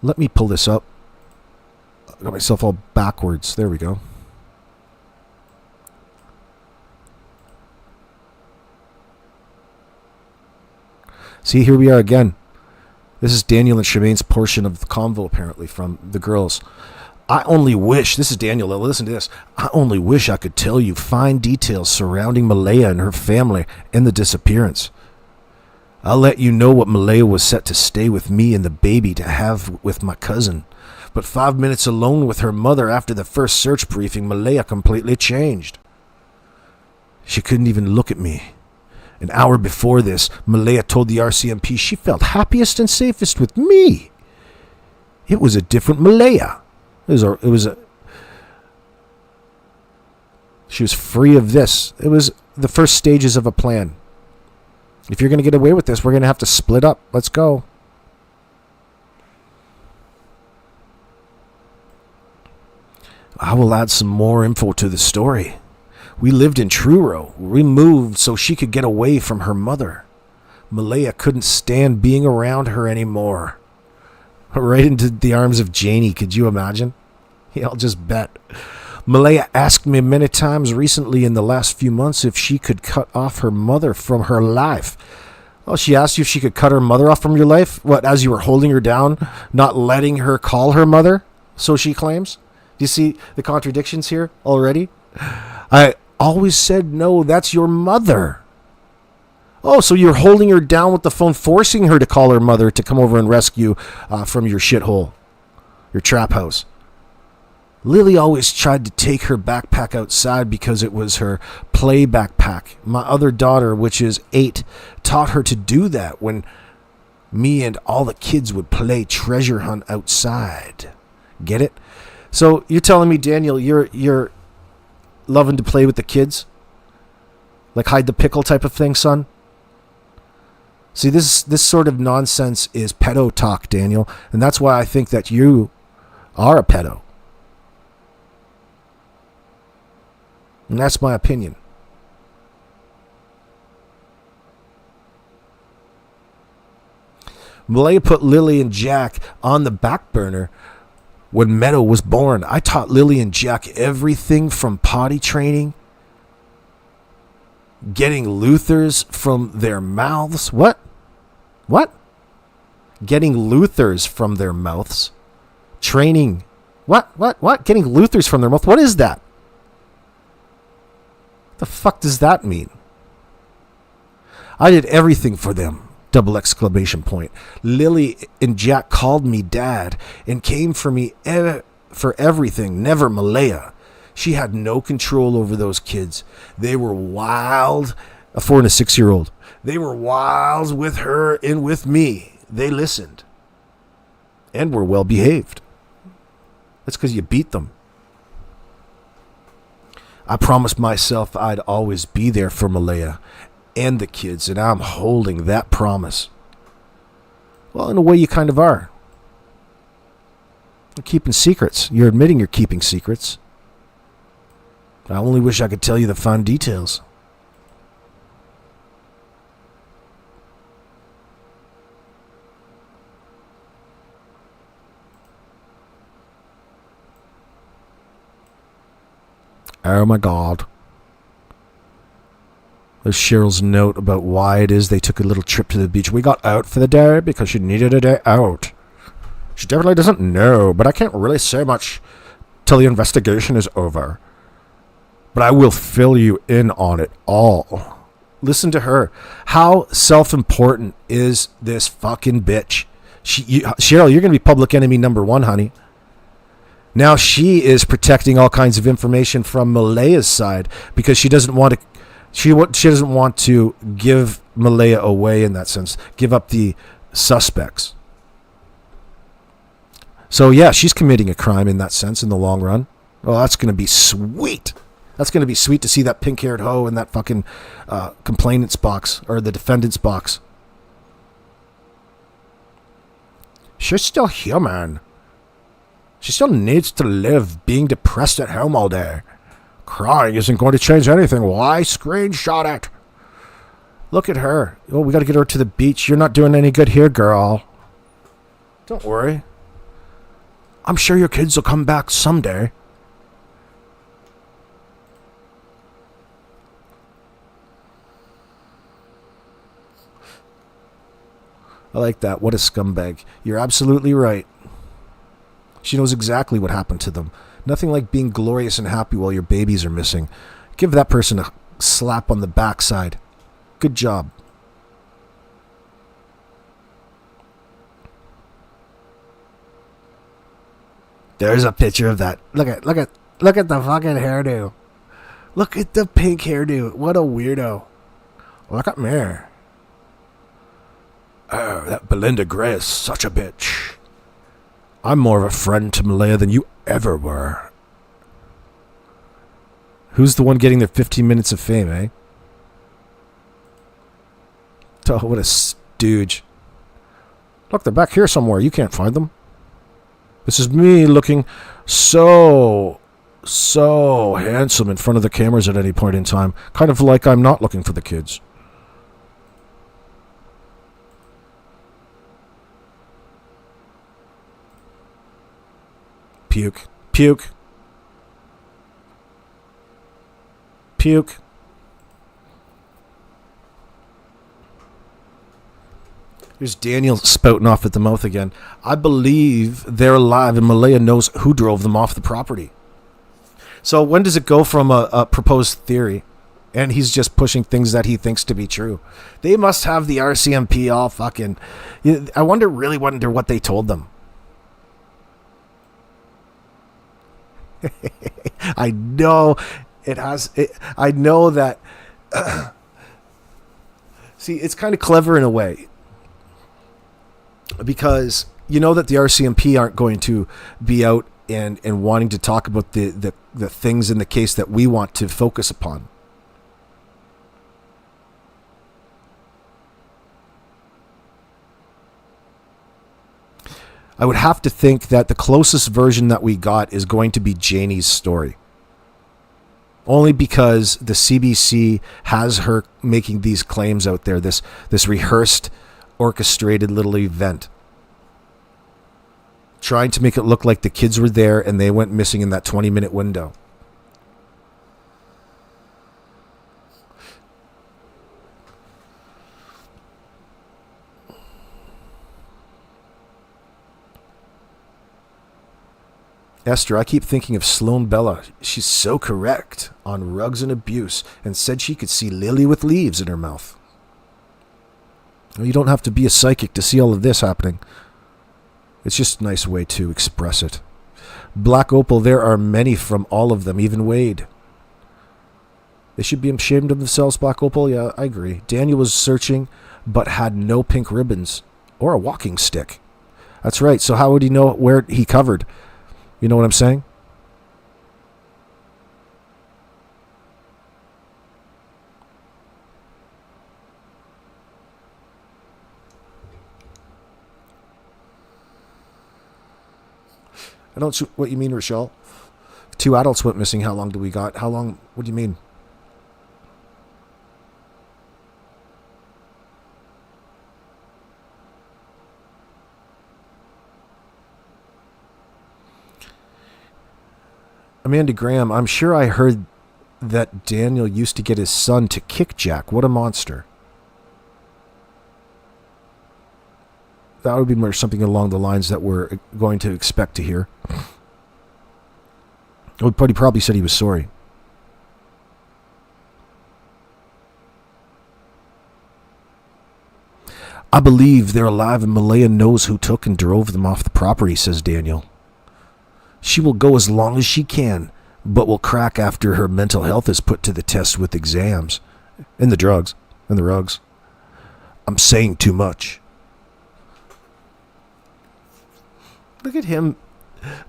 Let me pull this up. I got myself all backwards. There we go. See, here we are again. This is Daniel and Shemaine's portion of the convo, apparently, from the girls. I only wish, this is Daniel, listen to this. I only wish I could tell you fine details surrounding Malaya and her family and the disappearance. I'll let you know what Malaya was set to stay with me and the baby to have with my cousin. But 5 minutes alone with her mother after the first search briefing, Malaya completely changed. She couldn't even look at me. An hour before this, Malaya told the RCMP she felt happiest and safest with me. It was a different Malaya. She was free of this. It was the first stages of a plan. If you're going to get away with this, we're going to have to split up. Let's go. I will add some more info to the story. We lived in Truro. We moved so she could get away from her mother. Malaya couldn't stand being around her anymore. Right into the arms of Janie, could you imagine? Yeah, I'll just bet. Malaya asked me many times recently in the last few months if she could cut off her mother from her life. Oh, she asked you if she could cut her mother off from your life? What, as you were holding her down, not letting her call her mother? So she claims. Do you see the contradictions here already? I always said, no, that's your mother. Oh, so you're holding her down with the phone, forcing her to call her mother to come over and rescue from your shithole, your trap house. Lily always tried to take her backpack outside because it was her play backpack. My other daughter, which is 8, taught her to do that when me and all the kids would play treasure hunt outside. Get it? So you're telling me, Daniel, you're loving to play with the kids? Like hide the pickle type of thing, son? See, this sort of nonsense is pedo talk, Daniel. And that's why I think that you are a pedo. And that's my opinion. Malaya put Lily and Jack on the back burner when Meadow was born. I taught Lily and Jack everything from potty training, getting Luthers from their mouths. What? Getting Luthers from their mouths. Training. What? Getting Luthers from their mouth. What is that? The fuck does that mean? I did everything for them. ! Lily and Jack called me dad and came for me for everything, never Malaya. She had no control over those kids. They were wild, a 4 and a 6-year-old. They were wild with her and with me. They listened and were well behaved. That's because you beat them. I promised myself I'd always be there for Malaya and the kids, and I'm holding that promise. Well, in a way, you kind of are. You're keeping secrets. You're admitting you're keeping secrets. I only wish I could tell you the fine details. Oh my God. There's Cheryl's note about why it is they took a little trip to the beach. We got out for the day because she needed a day out. She definitely doesn't know, but I can't really say much till the investigation is over. But I will fill you in on it all. Listen to her. How self-important is this fucking bitch? Cheryl, you're going to be public enemy number 1, honey. Now she is protecting all kinds of information from Malaya's side because she doesn't want to. She doesn't want to give Malaya away in that sense. Give up the suspects. So yeah, she's committing a crime in that sense in the long run. Oh, that's going to be sweet. That's going to be sweet to see that pink-haired hoe in that fucking complainant's box or the defendant's box. She's still human. She still needs to live being depressed at home all day. Crying isn't going to change anything. Why screenshot it? Look at her. Oh, we got to get her to the beach. You're not doing any good here, girl. Don't worry. I'm sure your kids will come back someday. I like that. What a scumbag. You're absolutely right. She knows exactly what happened to them. Nothing like being glorious and happy while your babies are missing. Give that person a slap on the backside. Good job. There's a picture of that. Look at the fucking hairdo. Look at the pink hairdo. What a weirdo. Look at me. Oh, that Belinda Gray is such a bitch. I'm more of a friend to Malaya than you ever were. Who's the one getting their 15 minutes of fame, eh? Oh, what a stooge. Look, they're back here somewhere. You can't find them. This is me looking so handsome in front of the cameras at any point in time. Kind of like I'm not looking for the kids. Puke. Puke. Puke. Here's Daniel spouting off at the mouth again. I believe they're alive and Malaya knows who drove them off the property. So when does it go from a proposed theory and he's just pushing things that he thinks to be true? They must have the RCMP all fucking... I really wonder what they told them. I know it has. I know that. See, it's kind of clever in a way because you know that the RCMP aren't going to be out and wanting to talk about the things in the case that we want to focus upon. I would have to think that the closest version that we got is going to be Janie's story. Only because the CBC has her making these claims out there, this rehearsed, orchestrated little event, trying to make it look like the kids were there and they went missing in that 20-minute window. Esther, I keep thinking of Sloane Bella. She's so correct on rugs and abuse, and said she could see Lily with leaves in her mouth. Well, you don't have to be a psychic to see all of this happening. It's just a nice way to express it. Black Opal, there are many from all of them, even Wade. They should be ashamed of themselves, Black Opal. Yeah, I agree. Daniel was searching, but had no pink ribbons or a walking stick. That's right. So how would he know where he covered? You know what I'm saying? I don't see what you mean, Rochelle. 2 adults went missing. How long do we got? How long? What do you mean? Amanda Graham, I'm sure I heard that Daniel used to get his son to kick Jack. What a monster. That would be more something along the lines that we're going to expect to hear. But he probably said he was sorry. I believe they're alive and Malaya knows who took and drove them off the property, says Daniel. She will go as long as she can, but will crack after her mental health is put to the test with exams. And the drugs. And the rugs. I'm saying too much. Look at him.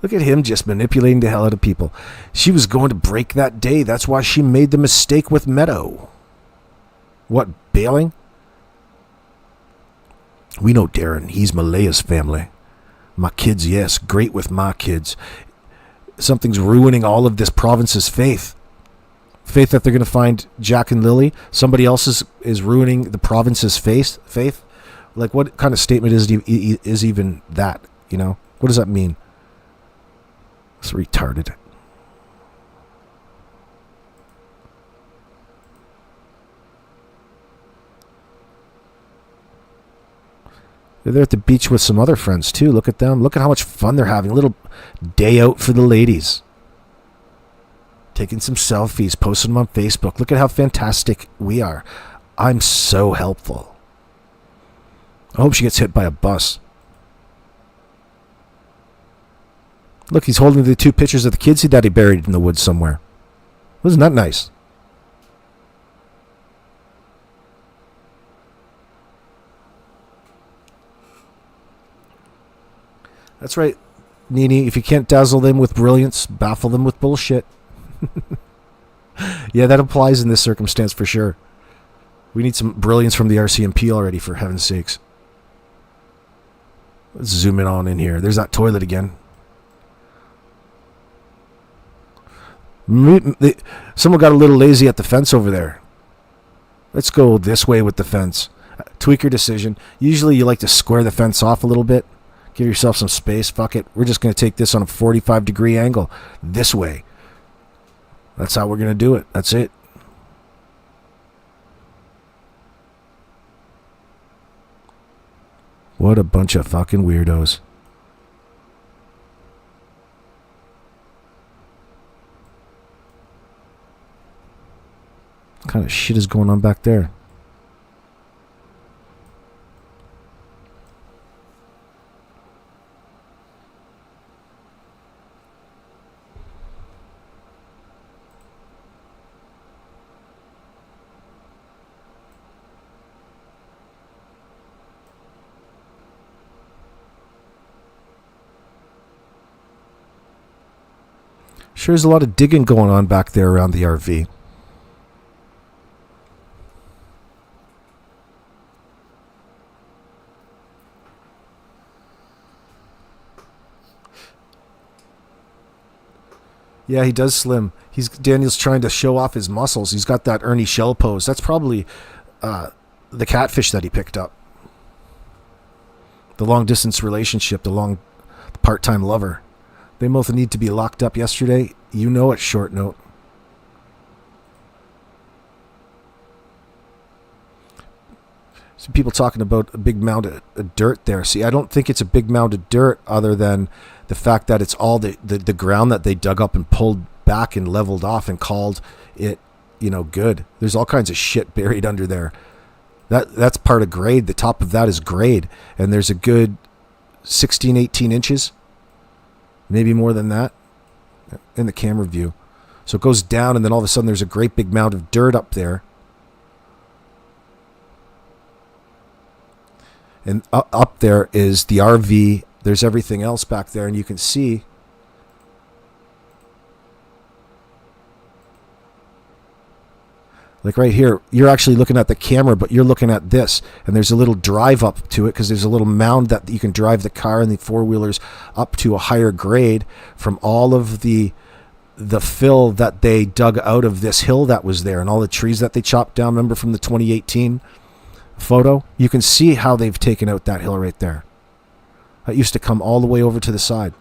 Look at him just manipulating the hell out of people. She was going to break that day. That's why she made the mistake with Meadow. What, bailing? We know Darren. He's Malaya's family. My kids, yes. Great with my kids. Something's ruining all of this province's faith. Faith that they're going to find Jack and Lily. Somebody else is ruining the province's faith. Like, what kind of statement is even that, you know? What does that mean? It's retarded. They're there at the beach with some other friends, too. Look at them. Look at how much fun they're having. A little day out for the ladies. Taking some selfies, posting them on Facebook. Look at how fantastic we are. I'm so helpful. I hope she gets hit by a bus. Look, he's holding the 2 pictures of the kids that he buried in the woods somewhere. Wasn't that nice? That's right, Nini. If you can't dazzle them with brilliance, baffle them with bullshit. Yeah, that applies in this circumstance for sure. We need some brilliance from the RCMP already, for heaven's sakes. Let's zoom in here. There's that toilet again. Someone got a little lazy at the fence over there. Let's go this way with the fence. Tweak your decision. Usually you like to square the fence off a little bit. Give yourself some space. Fuck it. We're just going to take this on a 45-degree angle. This way. That's how we're going to do it. That's it. What a bunch of fucking weirdos. What kind of shit is going on back there? Sure, there's a lot of digging going on back there around the RV. Yeah, he does slim. Daniel's trying to show off his muscles. He's got that Ernie Shell pose. That's probably the catfish that he picked up. The long distance relationship, the part-time lover. They both need to be locked up yesterday. You know it's short note. Some people talking about a big mound of dirt there. See, I don't think it's a big mound of dirt other than the fact that it's all the ground that they dug up and pulled back and leveled off and called it, good. There's all kinds of shit buried under there. That's part of grade. The top of that is grade. And there's a good 16, 18 inches, maybe more than that in the camera view. So it goes down and then all of a sudden there's a great big mound of dirt up there. And up there is the RV. There's everything else back there. And you can see like right here, you're actually looking at the camera, but you're looking at this. And there's a little drive up to it because there's a little mound that you can drive the car and the four-wheelers up to a higher grade from all of the fill that they dug out of this hill that was there and all the trees that they chopped down. Remember from the 2018 photo? You can see how they've taken out that hill right there. That used to come all the way over to the side.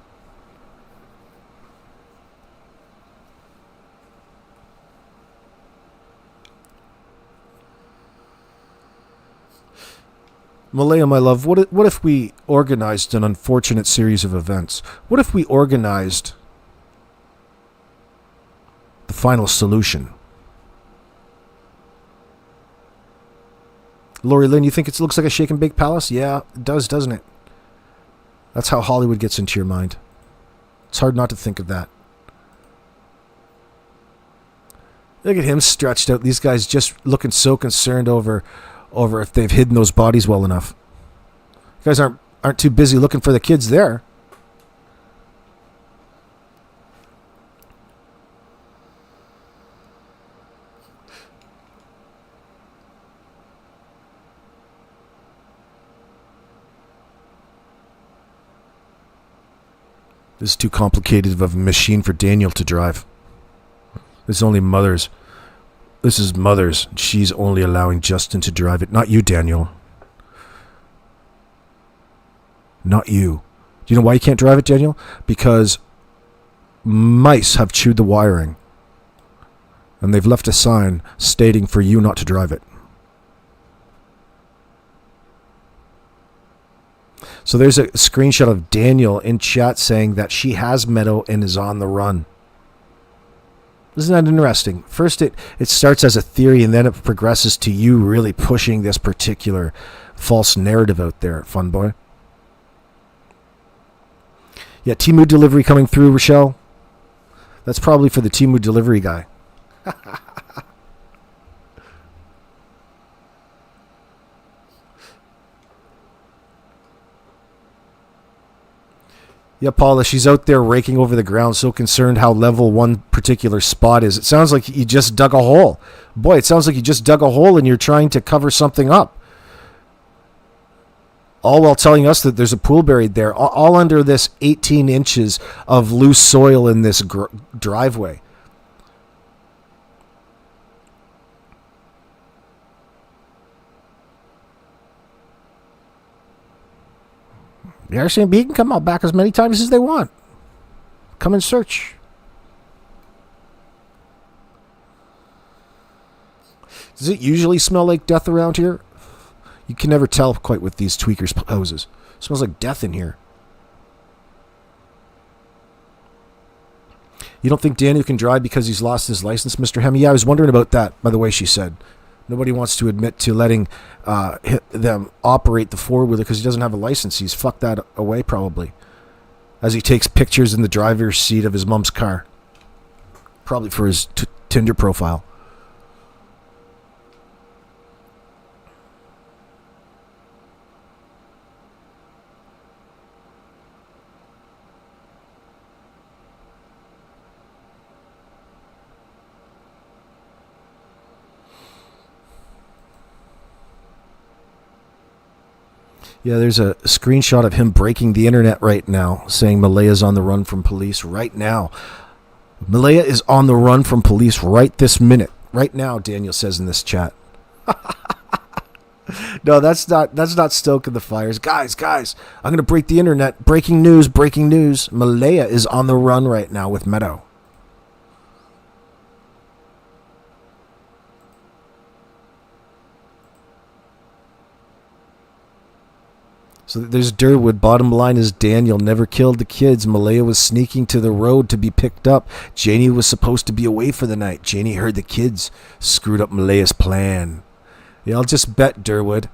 Malaya, my love, what if we organized an unfortunate series of events? What if we organized the final solution? Lori Lynn, you think it looks like a shake and bake palace? Yeah, it does, doesn't it? That's how Hollywood gets into your mind. It's hard not to think of that. Look at him stretched out. These guys just looking so concerned over if they've hidden those bodies well enough. You guys aren't too busy looking for the kids there. This is too complicated of a machine for Daniel to drive. This is only Mother's. This is Mother's. She's only allowing Justin to drive it. Not you, Daniel. Not you. Do you know why you can't drive it, Daniel? Because mice have chewed the wiring. And they've left a sign stating for you not to drive it. So there's a screenshot of Daniel in chat saying that she has Meadow and is on the run. Isn't that interesting? First it starts as a theory and then it progresses to you really pushing this particular false narrative out there, fun boy. Yeah, Temu delivery coming through, Rochelle. That's probably for the Temu delivery guy. Yeah, Paula, she's out there raking over the ground, so concerned how level one particular spot is. It sounds like you just dug a hole. Boy, it sounds like you just dug a hole and you're trying to cover something up. All while telling us that there's a pool buried there, all under this 18 inches of loose soil in this driveway. The Airbnb can come out back as many times as they want. Come and search. Does it usually smell like death around here? You can never tell quite with these tweakers' poses. It smells like death in here. You don't think Daniel can drive because he's lost his license, Mr. Hemi? Yeah, I was wondering about that, by the way she said. Nobody wants to admit to letting them operate the four-wheeler because he doesn't have a license. He's fucked that away probably. As he takes pictures in the driver's seat of his mom's car. Probably for his Tinder profile. Yeah, there's a screenshot of him breaking the internet right now, saying Malaya's on the run from police right now. Malaya is on the run from police right this minute. Right now, Daniel says in this chat. No, that's not stoking the fires. Guys, I'm going to break the internet. Breaking news. Malaya is on the run right now with Meadow. So there's Durwood. Bottom line is Daniel never killed the kids. Malaya was sneaking to the road to be picked up. Janie was supposed to be away for the night. Janie heard the kids. Screwed up Malaya's plan. Yeah, I'll just bet, Durwood.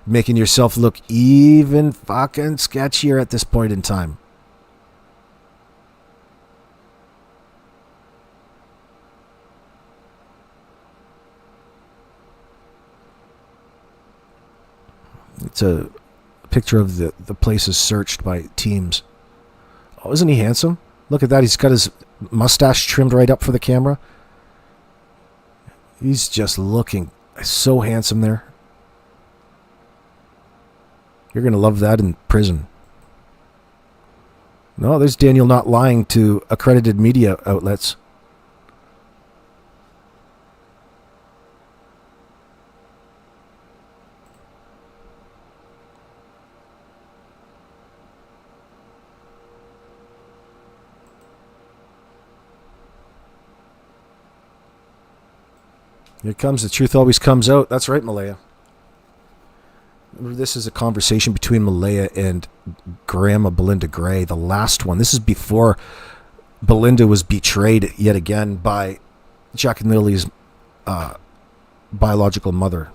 Making yourself look even fucking sketchier at this point in time. It's a picture of the places searched by teams. Oh, isn't he handsome? Look at that. He's got his mustache trimmed right up for the camera. He's just looking so handsome there. You're going to love that in prison. No, there's Daniel not lying to accredited media outlets. Here it comes. The truth always comes out. That's right, Malaya. This is a conversation between Malaya and Grandma Belinda Gray, the last one. This is before Belinda was betrayed yet again by Jack and Lily's biological mother.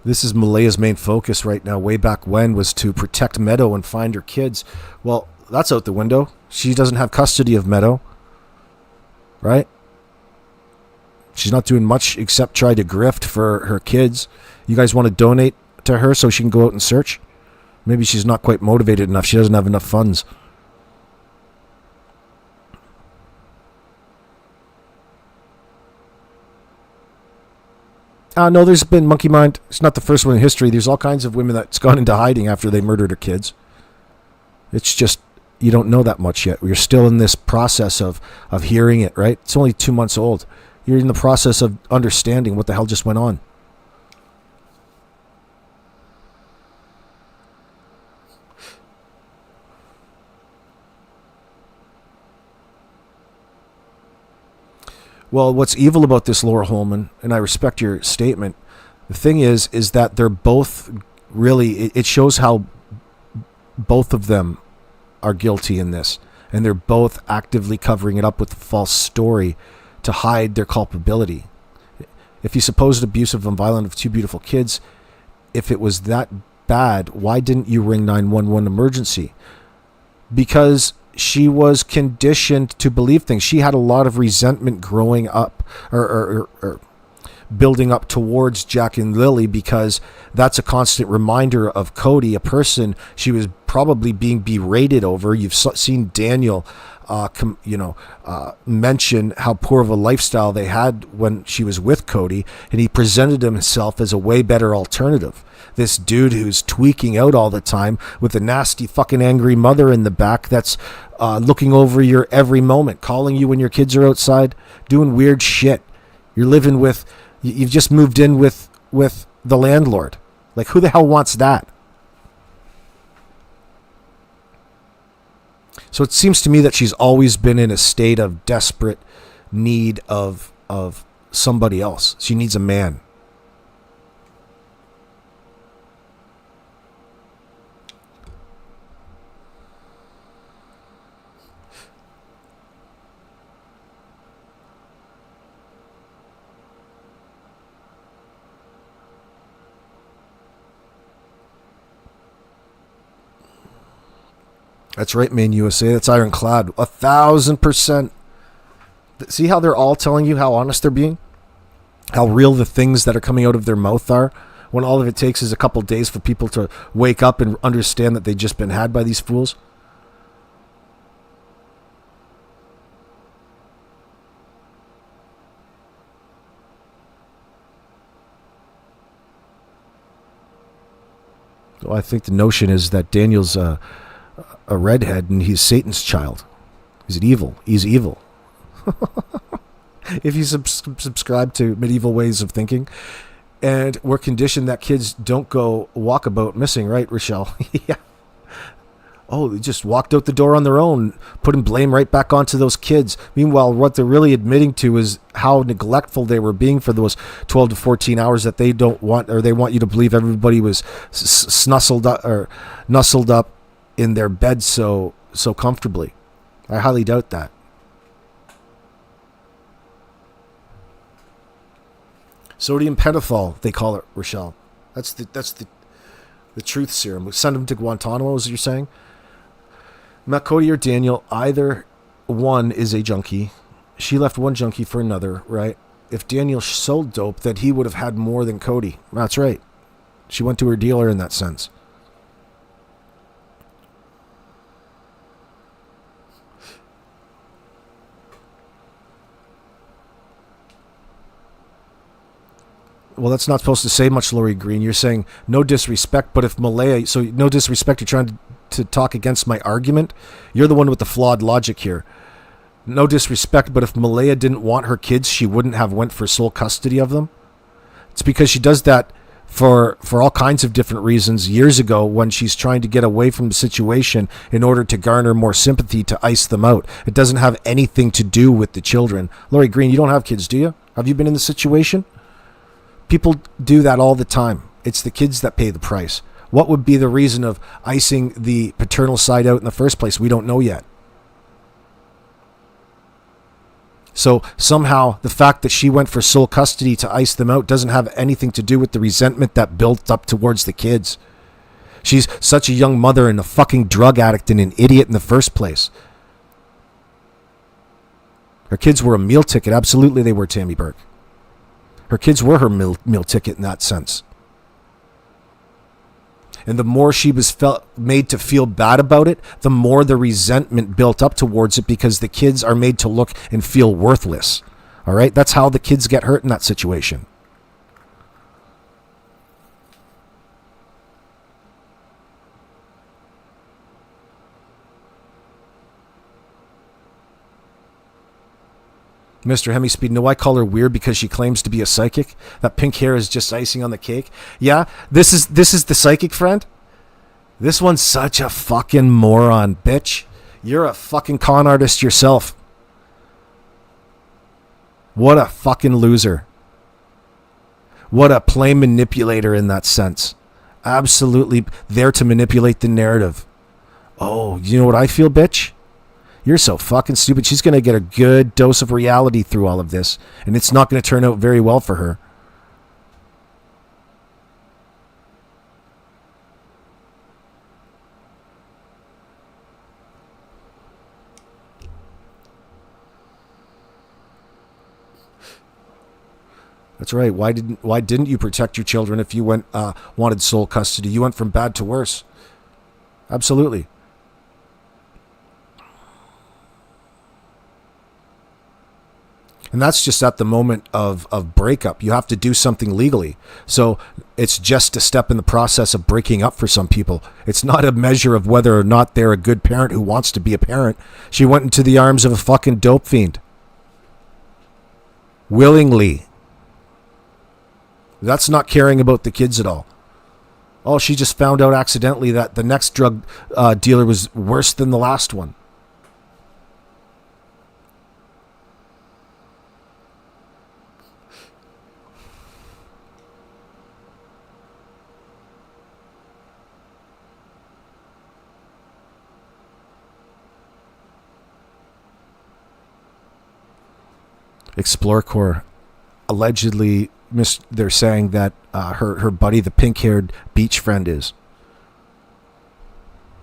This is Malaya's main focus right now, way back when, was to protect Meadow and find her kids. Well, that's out the window. She doesn't have custody of Meadow, right? She's not doing much except try to grift for her kids. You guys want to donate to her so she can go out and search? Maybe she's not quite motivated enough. She doesn't have enough funds. No, there's been Monkey Mind. It's not the first one in history. There's all kinds of women that's gone into hiding after they murdered her kids. It's just, you don't know that much yet. You're still in this process of hearing it, right? It's only 2 months old. You're in the process of understanding what the hell just went on. Well, what's evil about this, Laura Holman, and I respect your statement, the thing is that they're both really, it shows how both of them are guilty in this. And they're both actively covering it up with a false story to hide their culpability. If you supposed abusive and violent of two beautiful kids, if it was that bad, why didn't you ring 911 emergency? Because she was conditioned to believe things. She had a lot of resentment growing up or building up towards Jack and Lily, because that's a constant reminder of Cody, a person she was probably being berated over. You've seen Daniel mention how poor of a lifestyle they had when she was with Cody, and he presented himself as a way better alternative. This dude who's tweaking out all the time with a nasty fucking angry mother in the back that's looking over your every moment, calling you when your kids are outside, doing weird shit. You're living with, you've just moved in with the landlord. Like, who the hell wants that? So it seems to me that she's always been in a state of desperate need of somebody else. She needs a man. That's right, Maine USA. That's ironclad. 1,000%. See how they're all telling you how honest they're being? How real the things that are coming out of their mouth are when all of it takes is a couple days for people to wake up and understand that they've just been had by these fools? Well, I think the notion is that Daniel's a redhead and he's Satan's child. He's evil. He's evil. If you subscribe to medieval ways of thinking, and we're conditioned that kids don't go walkabout missing, right, Rochelle? Yeah. Oh, they just walked out the door on their own, putting blame right back onto those kids. Meanwhile, what they're really admitting to is how neglectful they were being for those 12 to 14 hours that they don't want, or they want you to believe everybody was snuzzled up or nuzzled up in their bed so comfortably. I highly doubt that. Sodium pentothal, they call it, Rochelle. That's the truth serum. We send them to Guantanamo, as you're saying. Not Cody or Daniel, either one is a junkie. She left one junkie for another, right? If Daniel sold dope, then he would have had more than Cody. That's right. She went to her dealer in that sense. Well, that's not supposed to say much, Lori Green. You're saying no disrespect, but if Malaya, so no disrespect, you're trying to talk against my argument. You're the one with the flawed logic here. No disrespect, but if Malaya didn't want her kids, she wouldn't have went for sole custody of them. It's because she does that for all kinds of different reasons years ago when she's trying to get away from the situation in order to garner more sympathy to ice them out. It doesn't have anything to do with the children. Lori Green, you don't have kids, do you? Have you been in the situation? People do that all the time. It's the kids that pay the price. What would be the reason of icing the paternal side out in the first place? We don't know yet. So somehow the fact that she went for sole custody to ice them out doesn't have anything to do with the resentment that built up towards the kids. She's such a young mother and a fucking drug addict and an idiot in the first place. Her kids were a meal ticket. Absolutely they were, Tammy Burke. Her kids were her meal ticket in that sense. And the more she was made to feel bad about it, the more the resentment built up towards it because the kids are made to look and feel worthless. All right? That's how the kids get hurt in that situation. Mr. Hemispeed, no, I call her weird because she claims to be a psychic. That pink hair is just icing on the cake. Yeah, this is the psychic friend. This one's such a fucking moron, bitch. You're a fucking con artist yourself. What a fucking loser. What a play manipulator in that sense. Absolutely there to manipulate the narrative. Oh, you know what I feel, bitch? You're so fucking stupid. She's going to get a good dose of reality through all of this, and it's not going to turn out very well for her. That's right. Why didn't you protect your children if you wanted sole custody? You went from bad to worse. Absolutely. And that's just at the moment of breakup. You have to do something legally. So it's just a step in the process of breaking up for some people. It's not a measure of whether or not they're a good parent who wants to be a parent. She went into the arms of a fucking dope fiend. Willingly. That's not caring about the kids at all. Oh, she just found out accidentally that the next drug dealer was worse than the last one. Explore Corps. Allegedly, they're saying that her buddy, the pink-haired beach friend, is.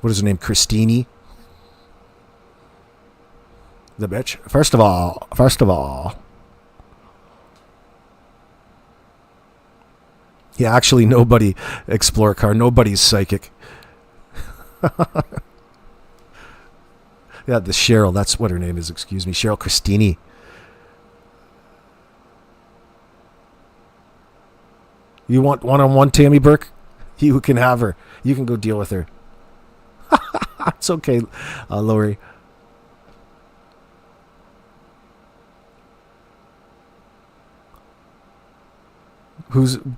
What is her name? Christine? The bitch. First of all. Yeah, actually, nobody, Explorer Car, nobody's psychic. Yeah, the Cheryl, that's what her name is, excuse me. Cheryl Christini. You want one-on-one, Tammy Burke? You can have her. You can go deal with her. It's okay, Lori.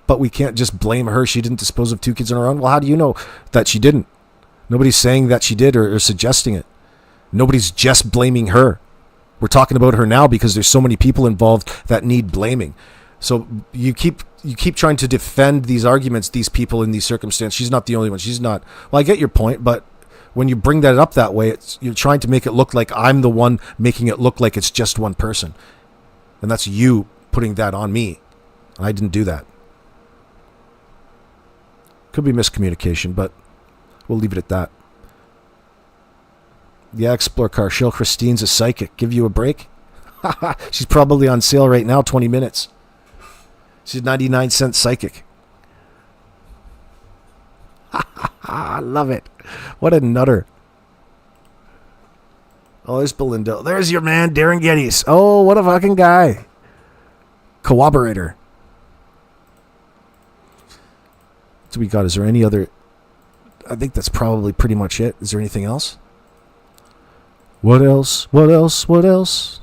But we can't just blame her. She didn't dispose of 2 kids on her own. Well, how do you know that she didn't? Nobody's saying that she did or suggesting it. Nobody's just blaming her. We're talking about her now because there's so many people involved that need blaming. So you keep trying to defend these arguments, these people in these circumstances. She's not the only one. She's not. Well, I get your point, but when you bring that up that way, you're trying to make it look like I'm the one making it look like it's just one person. And that's you putting that on me. I didn't do that. Could be miscommunication, but we'll leave it at that. Yeah, Explorer Car. Cheryl Christine's a psychic. Give you a break? She's probably on sale right now, 20 minutes. She's 99-cent psychic. I love it. What a nutter. Oh, there's Belinda. There's your man, Darren Geddes. Oh, what a fucking guy. Cooperator. So we got, is there any other? I think that's probably pretty much it. Is there anything else? What else? What else? What else?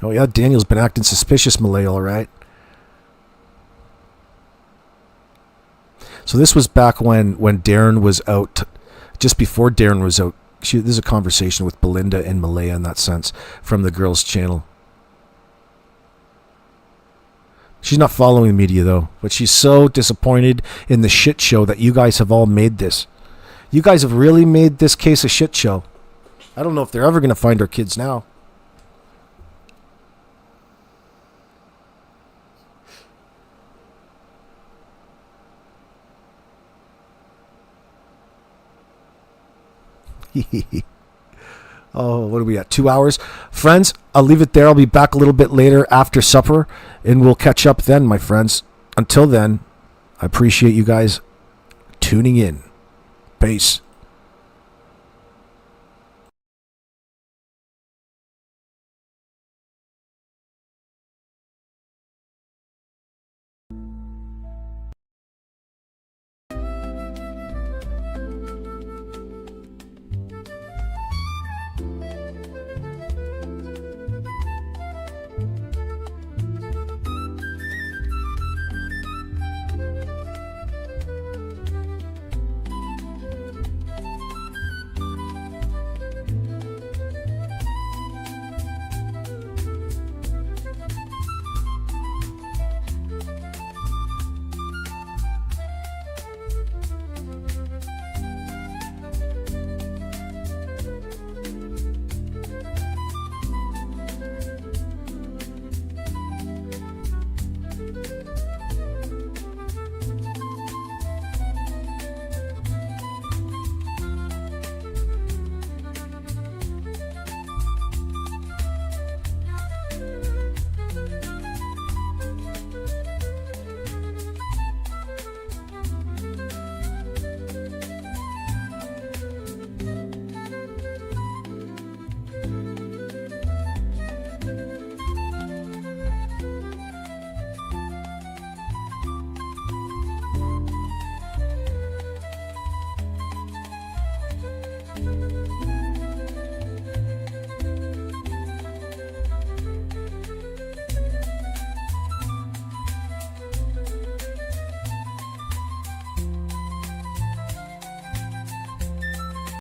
Oh yeah, Daniel's been acting suspicious, Malay, all right. So this was back when Darren was out, just before Darren was out. There's a conversation with Belinda and Malaya in that sense from the girls' channel. She's not following the media though, but she's so disappointed in the shit show that you guys have all made this. You guys have really made this case a shit show. I don't know if they're ever going to find our kids now. Oh, what are we at? 2 hours? Friends, I'll leave it there. I'll be back a little bit later after supper, and we'll catch up then, my friends. Until then, I appreciate you guys tuning in. Peace.